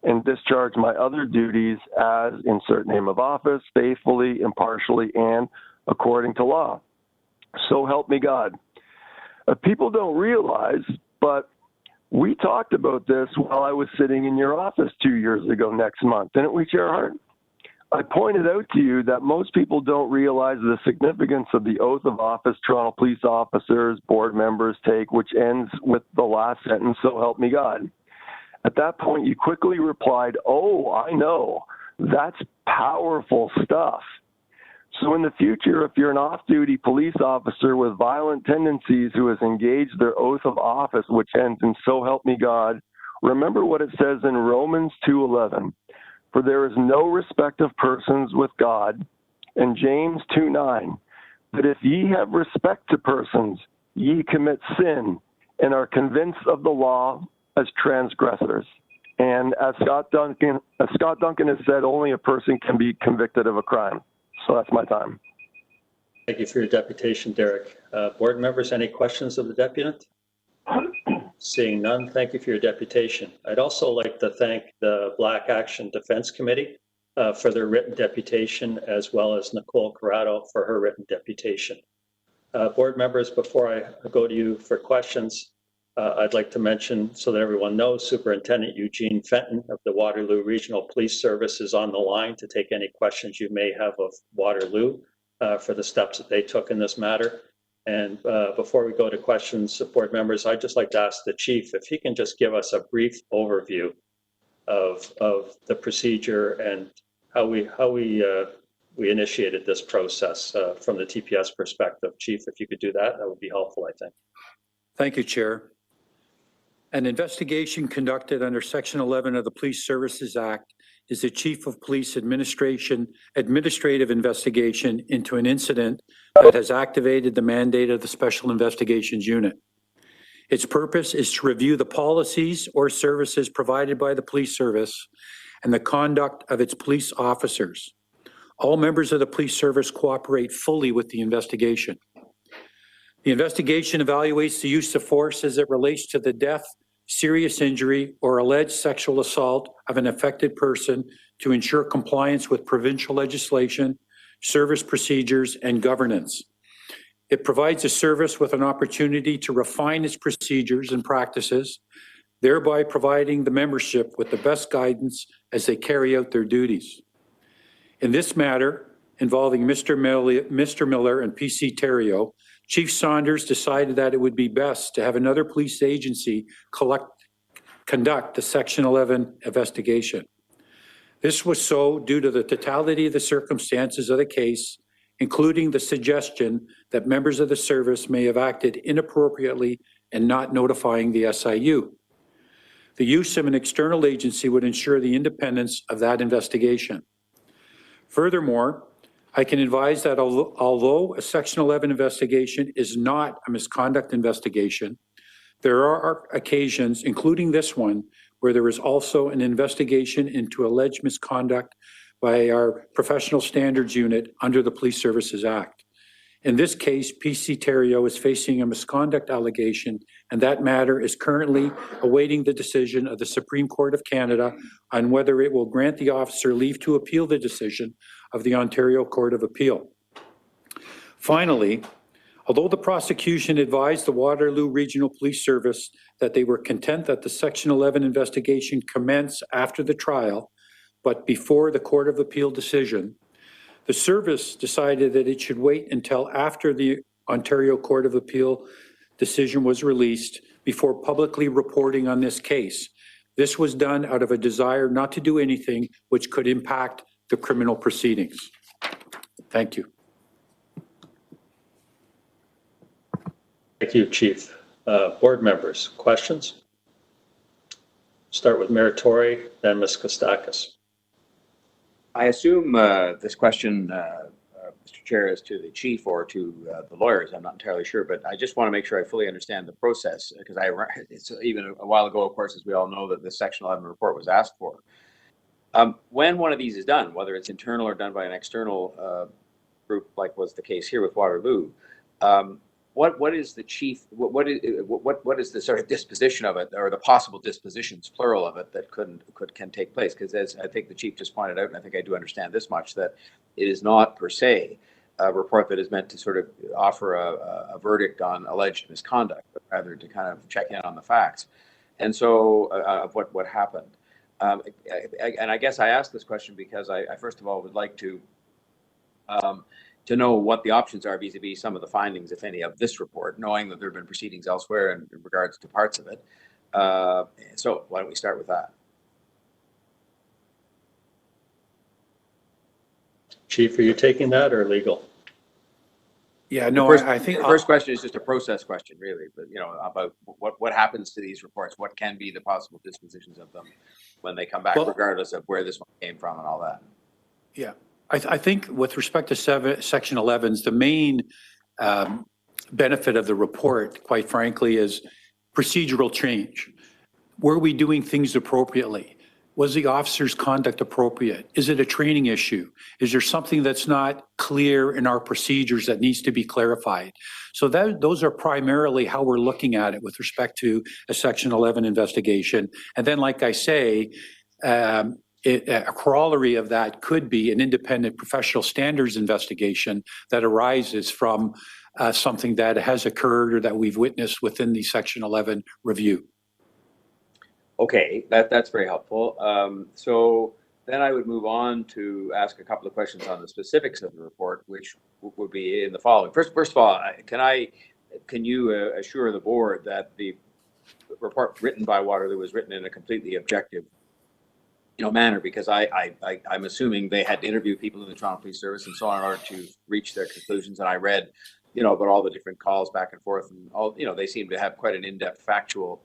and discharge my other duties as, insert name of office, faithfully, impartially, and according to law. So help me God. People don't realize, but we talked about this while I was sitting in your office 2 years ago next month, didn't we, Chair Hart? I pointed out to you that most people don't realize the significance of the oath of office Toronto police officers, board members take, which ends with the last sentence, so help me God. At that point, you quickly replied, oh, I know, that's powerful stuff. So in the future, if you're an off-duty police officer with violent tendencies who has engaged their oath of office, which ends in so help me God, remember what it says in Romans 2:11. For there is no respect of persons with God, and James 2:9. But if ye have respect to persons, ye commit sin and are convinced of the law as transgressors. And as Scott Duncan has said, only a person can be convicted of a crime. So that's my time. Thank you for your deputation, Derek. Board members, any questions of the deputant? Seeing none, thank you for your deputation. I'd also like to thank the Black Action Defense Committee for their written deputation, as well as Nicole Corrado for her written deputation. Board members, before I go to you for questions, I'd like to mention, so that everyone knows, Superintendent Eugene Fenton of the Waterloo Regional Police Service is on the line to take any questions you may have of Waterloo for the steps that they took in this matter. And before we go to questions, board members, I'd just like to ask the chief if he can just give us a brief overview of the procedure and how we initiated this process from the TPS perspective. Chief, if you could do that, that would be helpful, I think. Thank you, Chair. An investigation conducted under Section 11 of the Police Services Act is the Chief of Police administrative investigation into an incident that has activated the mandate of the Special Investigations Unit. Its purpose is to review the policies or services provided by the police service and the conduct of its police officers. All members of the police service cooperate fully with the investigation. The investigation evaluates the use of force as it relates to the death, serious injury, or alleged sexual assault of an affected person to ensure compliance with provincial legislation, service procedures, and governance. It provides the service with an opportunity to refine its procedures and practices, thereby providing the membership with the best guidance as they carry out their duties. In this matter, involving Mr. Miller and PC Terrio, Chief Saunders decided that it would be best to have another police agency conduct the Section 11 investigation. This was so due to the totality of the circumstances of the case, including the suggestion that members of the service may have acted inappropriately in not notifying the SIU. The use of an external agency would ensure the independence of that investigation. Furthermore, I can advise that although a Section 11 investigation is not a misconduct investigation, there are occasions, including this one, where there is also an investigation into alleged misconduct by our Professional Standards Unit under the Police Services Act. In this case, PC Terrio is facing a misconduct allegation, and that matter is currently awaiting the decision of the Supreme Court of Canada on whether it will grant the officer leave to appeal the decision of the Ontario Court of Appeal. Finally, although the prosecution advised the Waterloo Regional Police Service that they were content that the Section 11 investigation commence after the trial, but before the Court of Appeal decision, the service decided that it should wait until after the Ontario Court of Appeal decision was released before publicly reporting on this case. This was done out of a desire not to do anything which could impact the criminal proceedings. Thank you. Thank you, Chief. Board members, questions? Start with Mayor Tory, then Ms. Kostakis. I assume this question, Mr. Chair, is to the chief or to the lawyers. I'm not entirely sure, but I just want to make sure I fully understand the process, because it's even a while ago, of course, as we all know, that the Section 11 report was asked for. When one of these is done, whether it's internal or done by an external group, like was the case here with Waterloo, what is the chief? What is the sort of disposition of it, or the possible dispositions, plural of it, that can take place? Because as I think the chief just pointed out, and I think I do understand this much, that it is not per se a report that is meant to sort of offer a verdict on alleged misconduct, but rather to kind of check in on the facts, and so of what happened. And I guess I ask this question because I first of all would like to know what the options are vis-a-vis some of the findings, if any, of this report, knowing that there have been proceedings elsewhere in regards to parts of it. So why don't we start with that? Chief, are you taking that or legal? Yeah, no, I think the first question is just a process question, really, but about what happens to these reports, what can be the possible dispositions of them when they come back, regardless of where this one came from and all that. Yeah. I think with respect to Section 11s, the main benefit of the report, quite frankly, is procedural change. Were we doing things appropriately? Was the officer's conduct appropriate? Is it a training issue? Is there something that's not clear in our procedures that needs to be clarified? So those are primarily how we're looking at it with respect to a Section 11 investigation. And then, like I say, a corollary of that could be an independent professional standards investigation that arises from something that has occurred or that we've witnessed within the Section 11 review. Okay, that's very helpful. So then I would move on to ask a couple of questions on the specifics of the report, which would be in the following. First of all, can you assure the board that the report written by Waterloo was written in a completely objective manner, because I'm assuming they had to interview people in the Toronto Police Service and so on in order to reach their conclusions. And I read, about all the different calls back and forth, and all, they seem to have quite an in-depth factual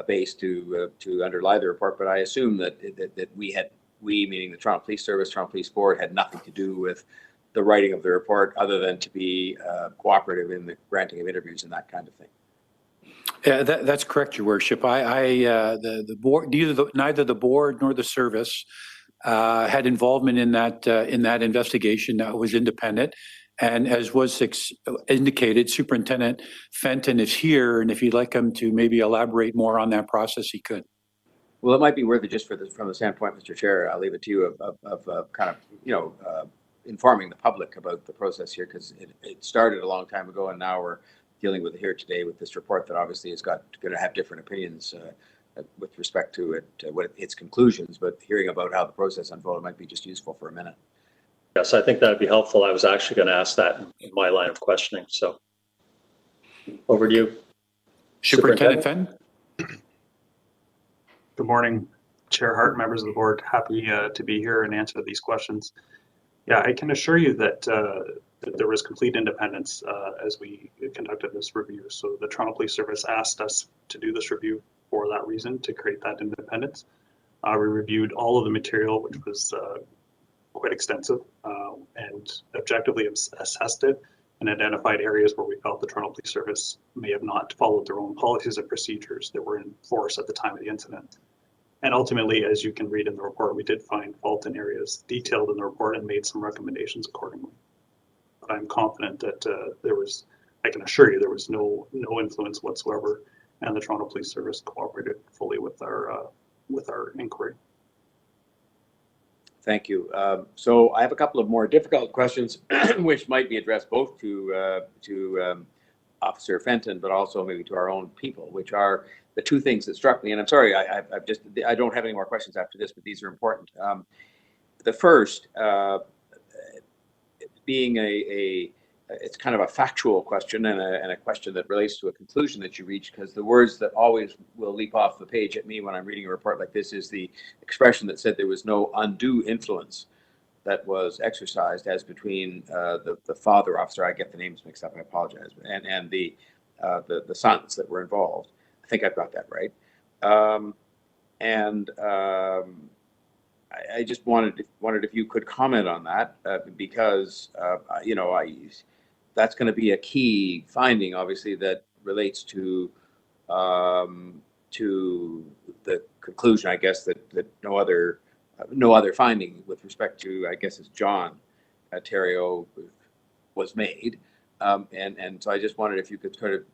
base to underlie the report. But I assume that we meaning the Toronto Police Service, Toronto Police Board, had nothing to do with the writing of the report, other than to be cooperative in the granting of interviews and that kind of thing. Yeah, that's correct, Your Worship. The board, neither the board nor the service had involvement in that investigation. That was independent, and as was indicated, Superintendent Fenton is here, and if you'd like him to maybe elaborate more on that process, he could. Well, it might be worth it just from the standpoint, Mr. Chair. I'll leave it to you of kind of informing the public about the process here, because it started a long time ago, and now we're dealing with it here today with this report that obviously is going to have different opinions with respect to its conclusions. But hearing about how the process unfolded might be just useful for a minute. Yes, I think that'd be helpful. I was actually going to ask that in my line of questioning. So over to you, Superintendent Fenton. Good morning, Chair Hart, members of the board. Happy to be here and answer these questions. Yeah, I can assure you that there was complete independence as we conducted this review. So the Toronto Police Service asked us to do this review for that reason, to create that independence. We reviewed all of the material, which was quite extensive, and objectively assessed it and identified areas where we felt the Toronto Police Service may have not followed their own policies and procedures that were in force at the time of the incident. And ultimately, as you can read in the report, we did find fault in areas detailed in the report and made some recommendations accordingly. But I'm confident that I can assure you there was no influence whatsoever, and the Toronto Police Service cooperated fully with our inquiry. Thank you. So I have a couple of more difficult questions, which might be addressed both to Officer Fenton, but also maybe to our own people, which are the two things that struck me. And I'm sorry, I don't have any more questions after this, but these are important. The first, being it's kind of a factual question and a question that relates to a conclusion that you reach, because the words that always will leap off the page at me when I'm reading a report like this is the expression that said there was no undue influence that was exercised as between the father officer, I get the names mixed up, I apologize, and the sons that were involved. I think I've got that right. I just wondered if you could comment on that, because that's going to be a key finding, obviously, that relates to the conclusion, I guess, that no other finding with respect to, I guess, it's John Terrio was made, and so I just wondered if you could sort of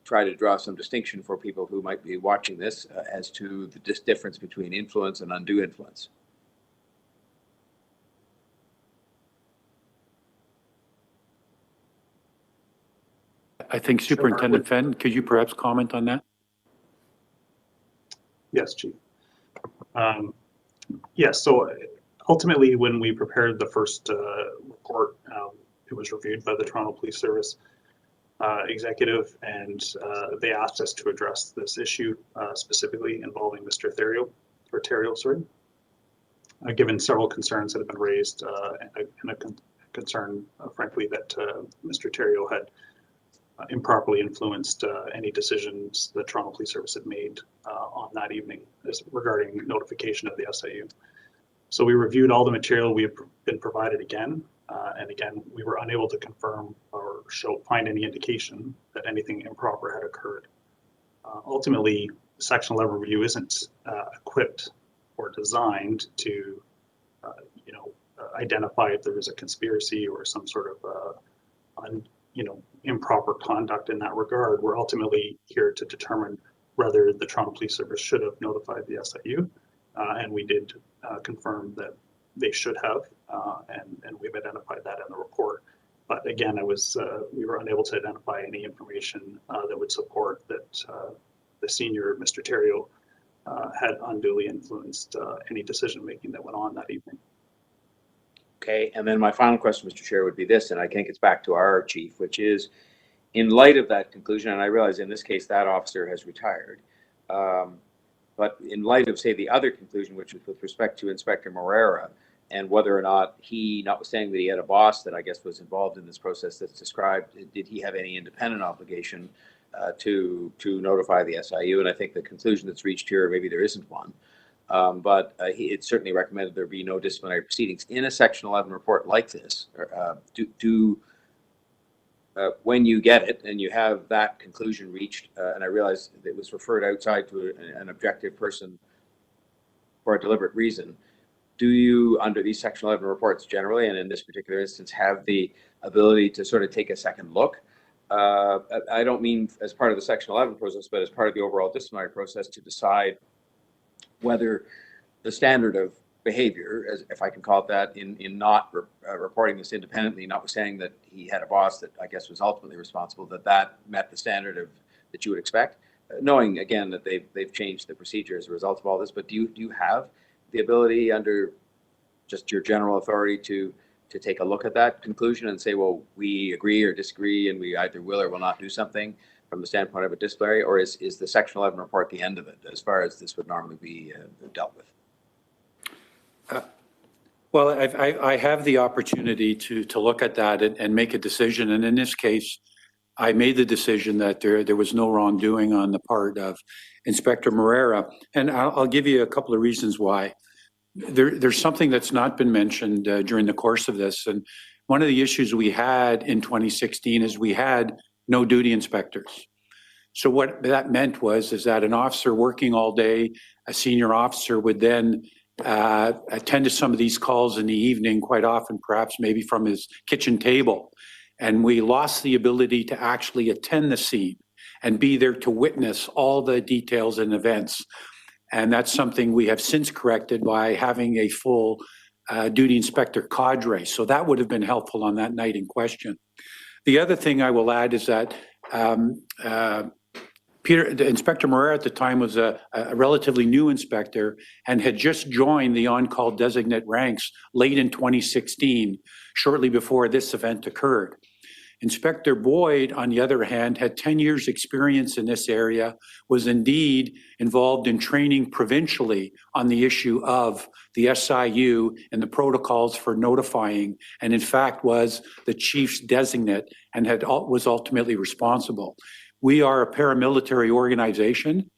try to draw some distinction for people who might be watching this as to the difference between influence and undue influence. I think Superintendent Fenton, could you perhaps comment on that? Yes, Chief. Yes, so ultimately when we prepared the first report, it was reviewed by the Toronto Police Service executive, and they asked us to address this issue specifically involving Mr. Terrio, given several concerns that have been raised, and a concern, frankly, that Mr. Terrio had improperly influenced any decisions the Toronto Police Service had made on that evening regarding notification of the SIU. So we reviewed all the material we have been provided again, and again, we were unable to confirm or find any indication that anything improper had occurred. Ultimately, Section 11 review isn't equipped or designed to, identify if there is a conspiracy or some sort of improper conduct in that regard. We're ultimately here to determine whether the Toronto Police Service should have notified the SIU, and we did confirm that they should have, and we've identified that in the report. But again, we were unable to identify any information that would support that the senior, Mr. Terrio, had unduly influenced any decision making that went on that evening. Okay, and then my final question, Mr. Chair, would be this, and I think it's back to our chief, which is, in light of that conclusion, and I realize in this case that officer has retired, But in light of, say, the other conclusion, which was with respect to Inspector Morera, and whether or not he, notwithstanding that he had a boss that I guess was involved in this process that's described, did he have any independent obligation to notify the SIU? And I think the conclusion that's reached here, maybe there isn't one. But it certainly recommended there be no disciplinary proceedings in a Section 11 report like this. When you get it and you have that conclusion reached, and I realize it was referred outside to an objective person for a deliberate reason, do you, under these Section 11 reports generally, and in this particular instance, have the ability to sort of take a second look? I don't mean as part of the Section 11 process, but as part of the overall disciplinary process to decide whether the standard of behavior, as if I can call it that, in not reporting this independently, notwithstanding that he had a boss that I guess was ultimately responsible, that met the standard that you would expect, knowing again that they've changed the procedure as a result of all this. But do you have the ability under just your general authority to take a look at that conclusion and say, well, we agree or disagree, and we either will or will not do something from the standpoint of a disciplinary, or is the Section 11 report the end of it as far as this would normally be dealt with? Well, I have the opportunity to look at that and make a decision. And in this case, I made the decision that there was no wrongdoing on the part of Inspector Morera. And I'll give you a couple of reasons why. There's something that's not been mentioned during the course of this. And one of the issues we had in 2016 is we had no duty inspectors. So what that meant is that an officer working all day, a senior officer, would then attend to some of these calls in the evening, quite often perhaps maybe from his kitchen table. And we lost the ability to actually attend the scene and be there to witness all the details and events. And that's something we have since corrected by having a full duty inspector cadre. So that would have been helpful on that night in question. The other thing I will add is that Inspector Morera at the time was a relatively new inspector and had just joined the on-call designate ranks late in 2016, shortly before this event occurred. Inspector Boyd, on the other hand, had 10 years experience in this area, was indeed involved in training provincially on the issue of the SIU and the protocols for notifying, and in fact was the chief's designate and was ultimately responsible. We are a paramilitary organization.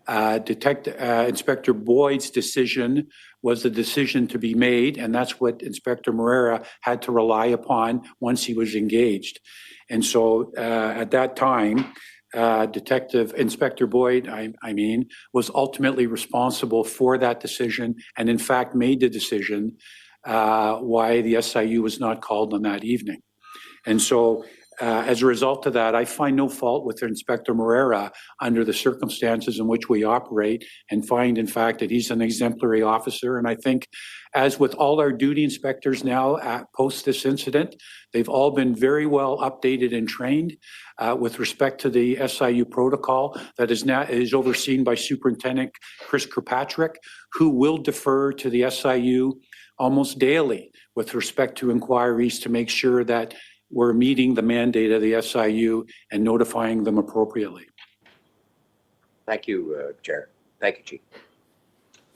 Inspector Boyd's decision was the decision to be made, and that's what Inspector Morera had to rely upon once he was engaged. And so at that time, Inspector Boyd, was ultimately responsible for that decision and in fact made the decision why the SIU was not called on that evening. And so as a result of that, I find no fault with Inspector Morera under the circumstances in which we operate, and find, in fact, that he's an exemplary officer. And I think, as with all our duty inspectors now post this incident, they've all been very well updated and trained with respect to the SIU protocol that is overseen by Superintendent Chris Kirkpatrick, who will defer to the SIU almost daily with respect to inquiries to make sure that we're meeting the mandate of the SIU and notifying them appropriately. Thank you, Chair. Thank you, Chief.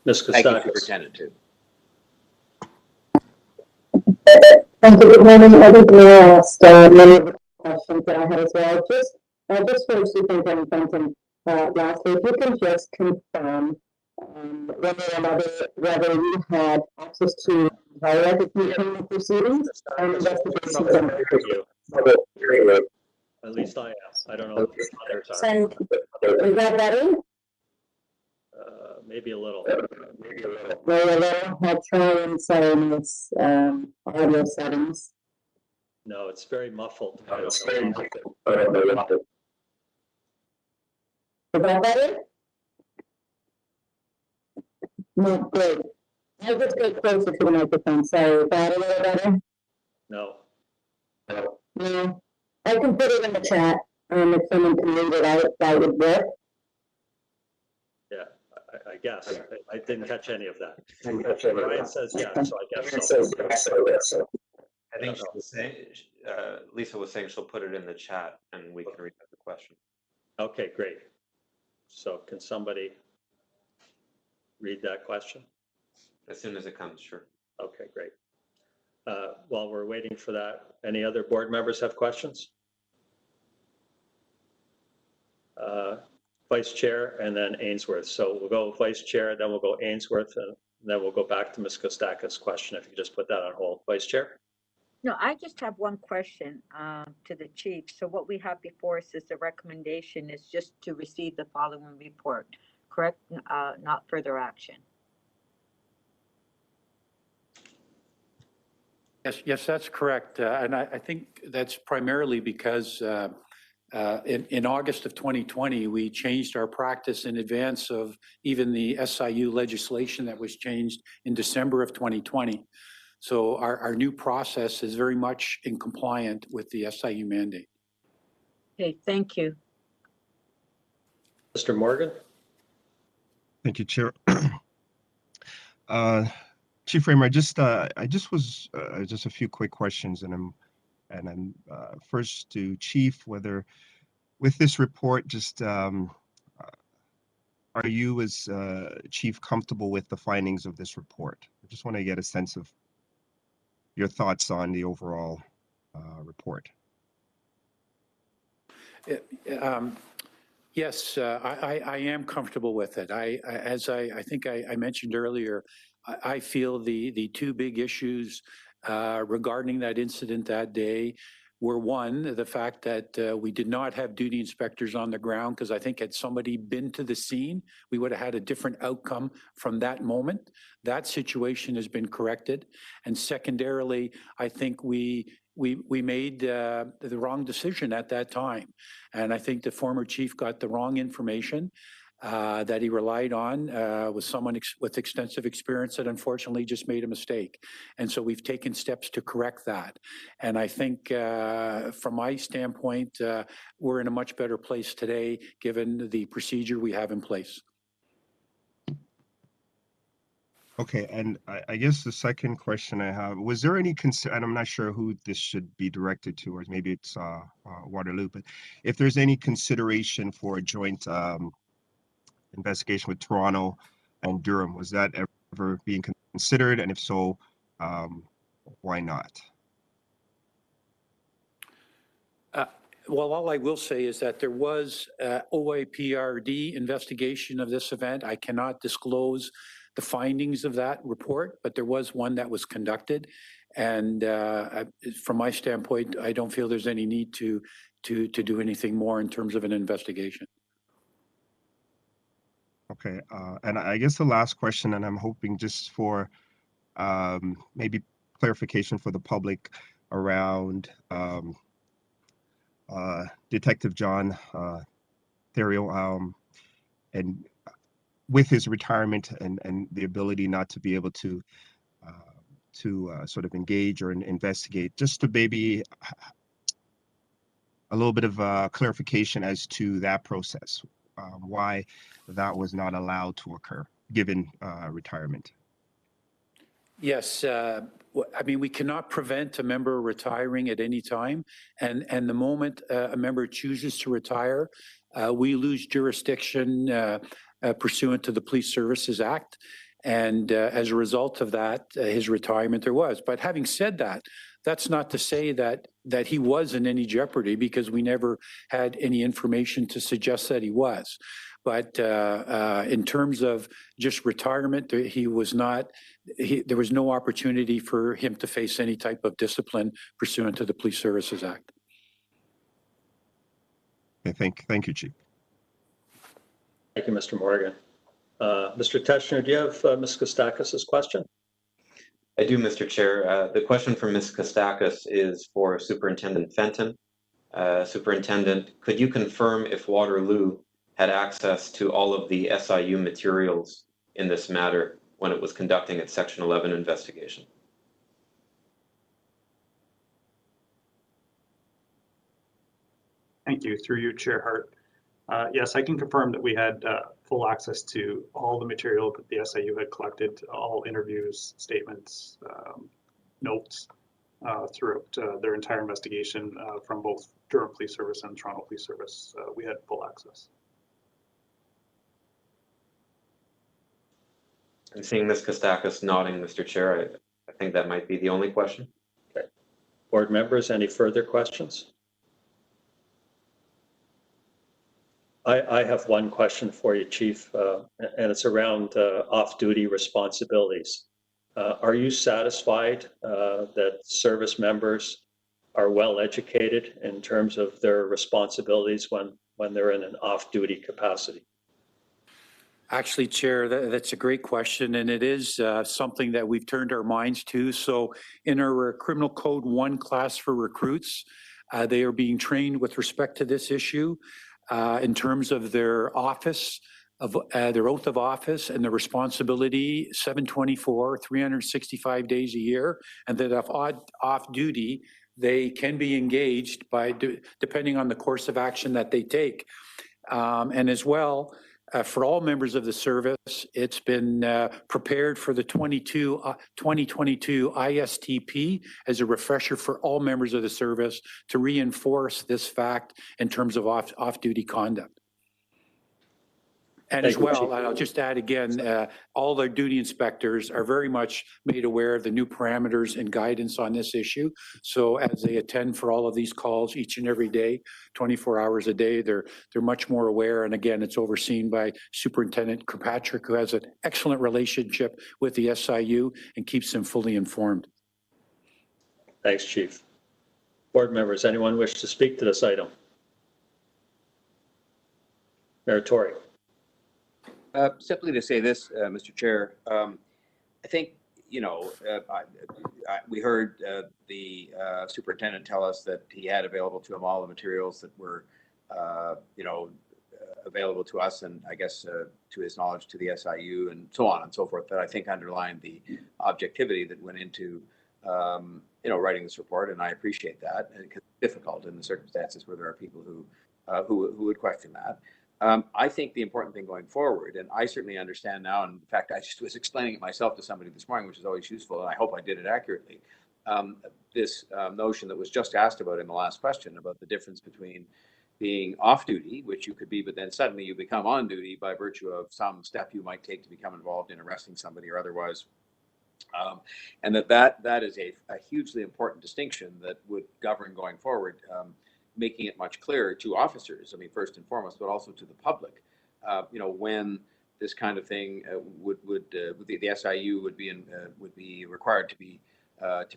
Ms. Kostakis. Thank you, Superintendent, too. Thank you. Good morning. I think we asked many of the questions that I had as well. Just for Superintendent Fenton, lastly, if you can just confirm whether you had access to execution proceedings and investigations. At least I am. I don't know if others are. Is that better? Maybe a little. I'll try and set in its audio settings. No, it's very muffled. Is that better? No, good. I'll just get closer to the microphone. Sorry, is that a little better? No. No. I can put it in the chat. If someone can read it out, that would work. Yeah, I guess. I didn't catch any of that. Ryan says yeah, so I guess so. I think she was saying, Lisa was saying she'll put it in the chat and we can read the question. Okay, great. So can somebody read that question? As soon as it comes, sure. Okay, great. While we're waiting for that, any other board members have questions? Vice Chair and then Ainsworth. So we'll go Vice Chair, then we'll go Ainsworth, and then we'll go back to Ms. Kostakis' question. If you could just put that on hold. Vice Chair? No, I just have one question to the chief. So what we have before us is the recommendation is just to receive the following report, correct? Not further action. Yes, that's correct. And I think that's primarily because in August of 2020, we changed our practice in advance of even the SIU legislation that was changed in December of 2020. So our new process is very much in compliant with the SIU mandate. Okay, thank you. Mr. Morgan? Thank you, Chair. Chief Raymer, just a few quick questions, and I'm first to Chief, whether with this report, just are you as Chief comfortable with the findings of this report? I just want to get a sense of your thoughts on the overall report. Yes, I am comfortable with it. As I think I mentioned earlier, I feel the two big issues regarding that incident that day were, one, the fact that we did not have duty inspectors on the ground, because I think had somebody been to the scene, we would have had a different outcome from that moment. That situation has been corrected. And secondarily, I think we made the wrong decision at that time. And I think the former chief got the wrong information that he relied on with someone with extensive experience that unfortunately just made a mistake. And so we've taken steps to correct that. And I think from my standpoint, we're in a much better place today given the procedure we have in place. Okay, and I guess the second question I have, was there any concern, and I'm not sure who this should be directed to, or maybe it's Waterloo, but if there's any consideration for a joint investigation with Toronto and Durham, was that ever being considered? And if so, why not? Well, all I will say is that there was OIPRD investigation of this event. I cannot disclose the findings of that report, but there was one that was conducted. And from my standpoint, I don't feel there's any need to do anything more in terms of an investigation. Okay, and I guess the last question, and I'm hoping just for maybe clarification for the public around Detective John Theriot, and with his retirement and the ability not to be able to sort of engage or investigate, just to maybe a little bit of clarification as to that process, why that was not allowed to occur given retirement. Yes, I mean, we cannot prevent a member retiring at any time. And the moment a member chooses to retire, we lose jurisdiction pursuant to the Police Services Act. And as a result of that, his retirement there was. But having said that, that's not to say that he was in any jeopardy, because we never had any information to suggest that he was. But in terms of just retirement, he was not. There was no opportunity for him to face any type of discipline pursuant to the Police Services Act. Okay, thank you, Chief. Thank you, Mr. Morgan. Mr. Teschner, do you have Ms. Kostakis' question? I do, Mr. Chair. The question from Ms. Kostakis is for Superintendent Fenton. Superintendent, could you confirm if Waterloo had access to all of the SIU materials in this matter when it was conducting its Section 11 investigation? Thank you. Through you, Chair Hart. Yes, I can confirm that we had full access to all the material that the SIU had collected, all interviews, statements, notes throughout their entire investigation from both Durham Police Service and Toronto Police Service. We had full access. I'm seeing Ms. Kostakis nodding, Mr. Chair. I think that might be the only question. Okay. Board members, any further questions? I have one question for you, Chief, and it's around off-duty responsibilities. Are you satisfied that service members are well educated in terms of their responsibilities when they're in an off-duty capacity? Actually, Chair, that's a great question, and it is something that we've turned our minds to. So in our Criminal Code 1 class for recruits, they are being trained with respect to this issue in terms of their office, of their oath of office and their responsibility 7/24, 365 days a year, and that if off duty, they can be engaged by depending on the course of action that they take. And as well, for all members of the service, it's been prepared for the 2022 ISTP as a refresher for all members of the service to reinforce this fact in terms of off-duty conduct. And as well, I'll just add again, all the duty inspectors are very much made aware of the new parameters and guidance on this issue. So as they attend for all of these calls each and every day, 24 hours a day, they're much more aware. And again, it's overseen by Superintendent Kirkpatrick, who has an excellent relationship with the SIU and keeps them fully informed. Thanks, Chief. Board members, anyone wish to speak to this item? Mayor Tory. Simply to say this, Mr. Chair, I think, you know, we heard the superintendent tell us that he had available to him all the materials that were, you know, available to us, and I guess to his knowledge to the SIU and so on and so forth, that I think underlined the objectivity that went into, you know, writing this report, and I appreciate that. And it's difficult in the circumstances where there are people who would question that. I think the important thing going forward, and I certainly understand now, and in fact, I just was explaining it myself to somebody this morning, which is always useful, and I hope I did it accurately. This notion that was just asked about in the last question about the difference between being off duty, which you could be, but then suddenly you become on duty by virtue of some step you might take to become involved in arresting somebody or otherwise. And that is a hugely important distinction that would govern going forward. Making it much clearer to officers, I mean, first and foremost, but also to the public, you know, when this kind of thing the SIU would be required to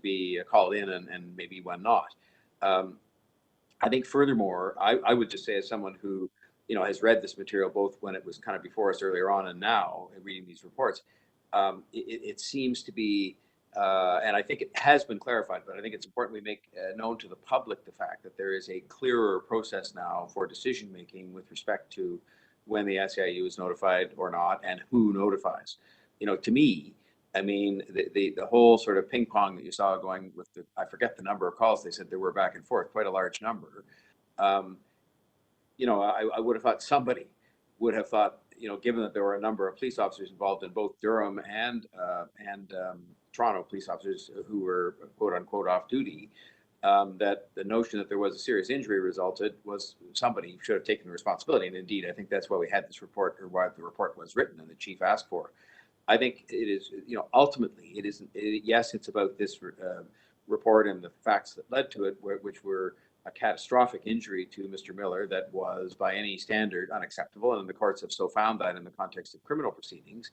be called in, and maybe when not. I think furthermore, I would just say, as someone who, you know, has read this material both when it was kind of before us earlier on and now reading these reports, it seems to be. And I think it has been clarified, but I think it's important we make known to the public the fact that there is a clearer process now for decision making with respect to when the SIU is notified or not, and who notifies. You know, to me, I mean, the whole sort of ping pong that you saw going with the, I forget the number of calls they said there were back and forth, quite a large number. You know, I would have thought somebody would have thought, you know, given that there were a number of police officers involved in both Durham and Toronto police officers who were quote unquote off duty, that the notion that there was a serious injury resulted was somebody should have taken the responsibility. And indeed, I think that's why we had this report, or why the report was written and the chief asked for. I think it is, you know, ultimately it isn't, yes, it's about this report and the facts that led to it, which were a catastrophic injury to Mr. Miller that was by any standard unacceptable. And the courts have so found that in the context of criminal proceedings.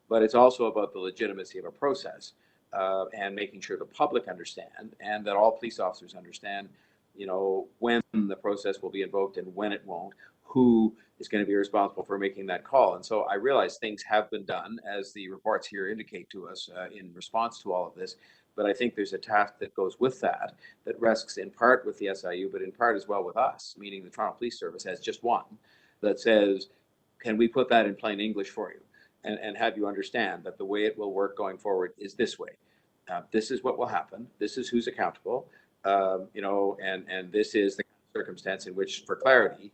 But it's also about the legitimacy of a process. And making sure the public understand, and that all police officers understand, you know, when the process will be invoked and when it won't, who is going to be responsible for making that call. And so I realize things have been done, as the reports here indicate to us, in response to all of this. But I think there's a task that goes with that rests in part with the SIU, but in part as well with us, meaning the Toronto Police Service has just one that says, can we put that in plain English for you? And have you understand that the way it will work going forward is this way. This is what will happen. This is who's accountable, you know, and this is the circumstance in which, for clarity,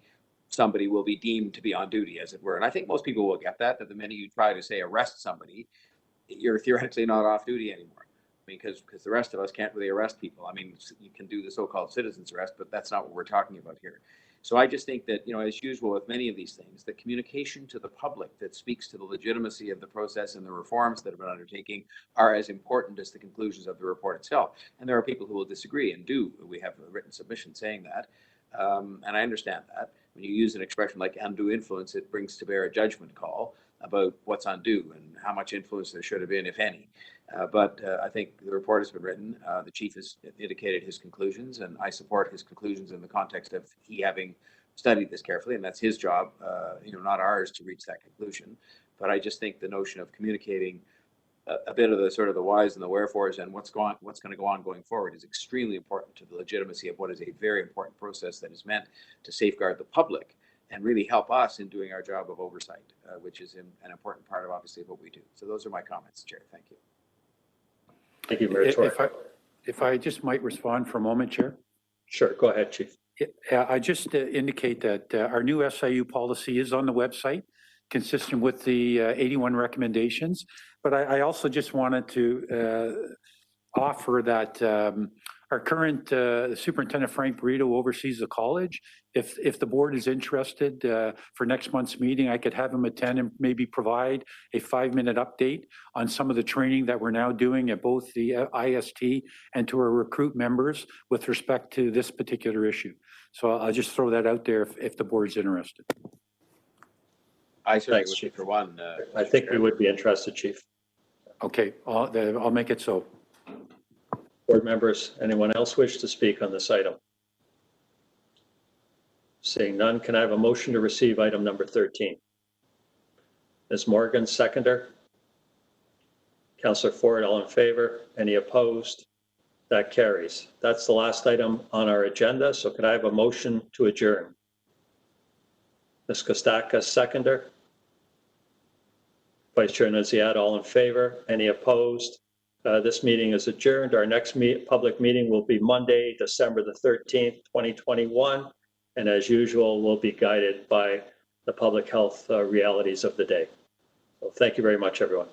somebody will be deemed to be on duty, as it were. And I think most people will get that the minute you try to say arrest somebody, you're theoretically not off duty anymore. mean, because the rest of us can't really arrest people. I mean, you can do the so-called citizens arrest, but that's not what we're talking about here. So I just think that, as usual with many of these things, the communication to the public that speaks to the legitimacy of the process and the reforms that have been undertaking are as important as the conclusions of the report itself. And there are people who will disagree and do. We have a written submission saying that. And I understand that. When you use an expression like undue influence, it brings to bear a judgment call about what's undue and how much influence there should have been, if any. But I think the report has been written. The chief has indicated his conclusions, and I support his conclusions in the context of he having studied this carefully, and that's his job, not ours to reach that conclusion. But I just think the notion of communicating a bit of the sort of the whys and the wherefores and what's going to go on going forward is extremely important to the legitimacy of what is a very important process that is meant to safeguard the public and really help us in doing our job of oversight, which is an important part of obviously what we do. So those are my comments, Chair. Thank you. Thank you, Mayor Tory. If I just might respond for a moment, Chair. Sure, go ahead, Chief. I just indicate that our new SIU policy is on the website, consistent with the 81 recommendations. But I also just wanted to offer that our current Superintendent Frank Burrito oversees the college. If the board is interested for next month's meeting, I could have him attend and maybe provide a 5-minute update on some of the training that we're now doing at both the IST and to our recruit members with respect to this particular issue. So I'll just throw that out there if the board's interested. I certainly Thanks, would Chief. for one. I think we would be interested, Chief. Okay, I'll make it so. Board members, anyone else wish to speak on this item? Seeing none, can I have a motion to receive item number 13? Ms. Morgan, seconder. Councillor Ford, all in favor? Any opposed? That carries. That's the last item on our agenda, so could I have a motion to adjourn? Ms. Kostaka, seconder. Vice Chair Naziad, all in favor? Any opposed? This meeting is adjourned. Our next public meeting will be Monday, December the 13th, 2021. And as usual, we'll be guided by the public health realities of the day. So thank you very much, everyone.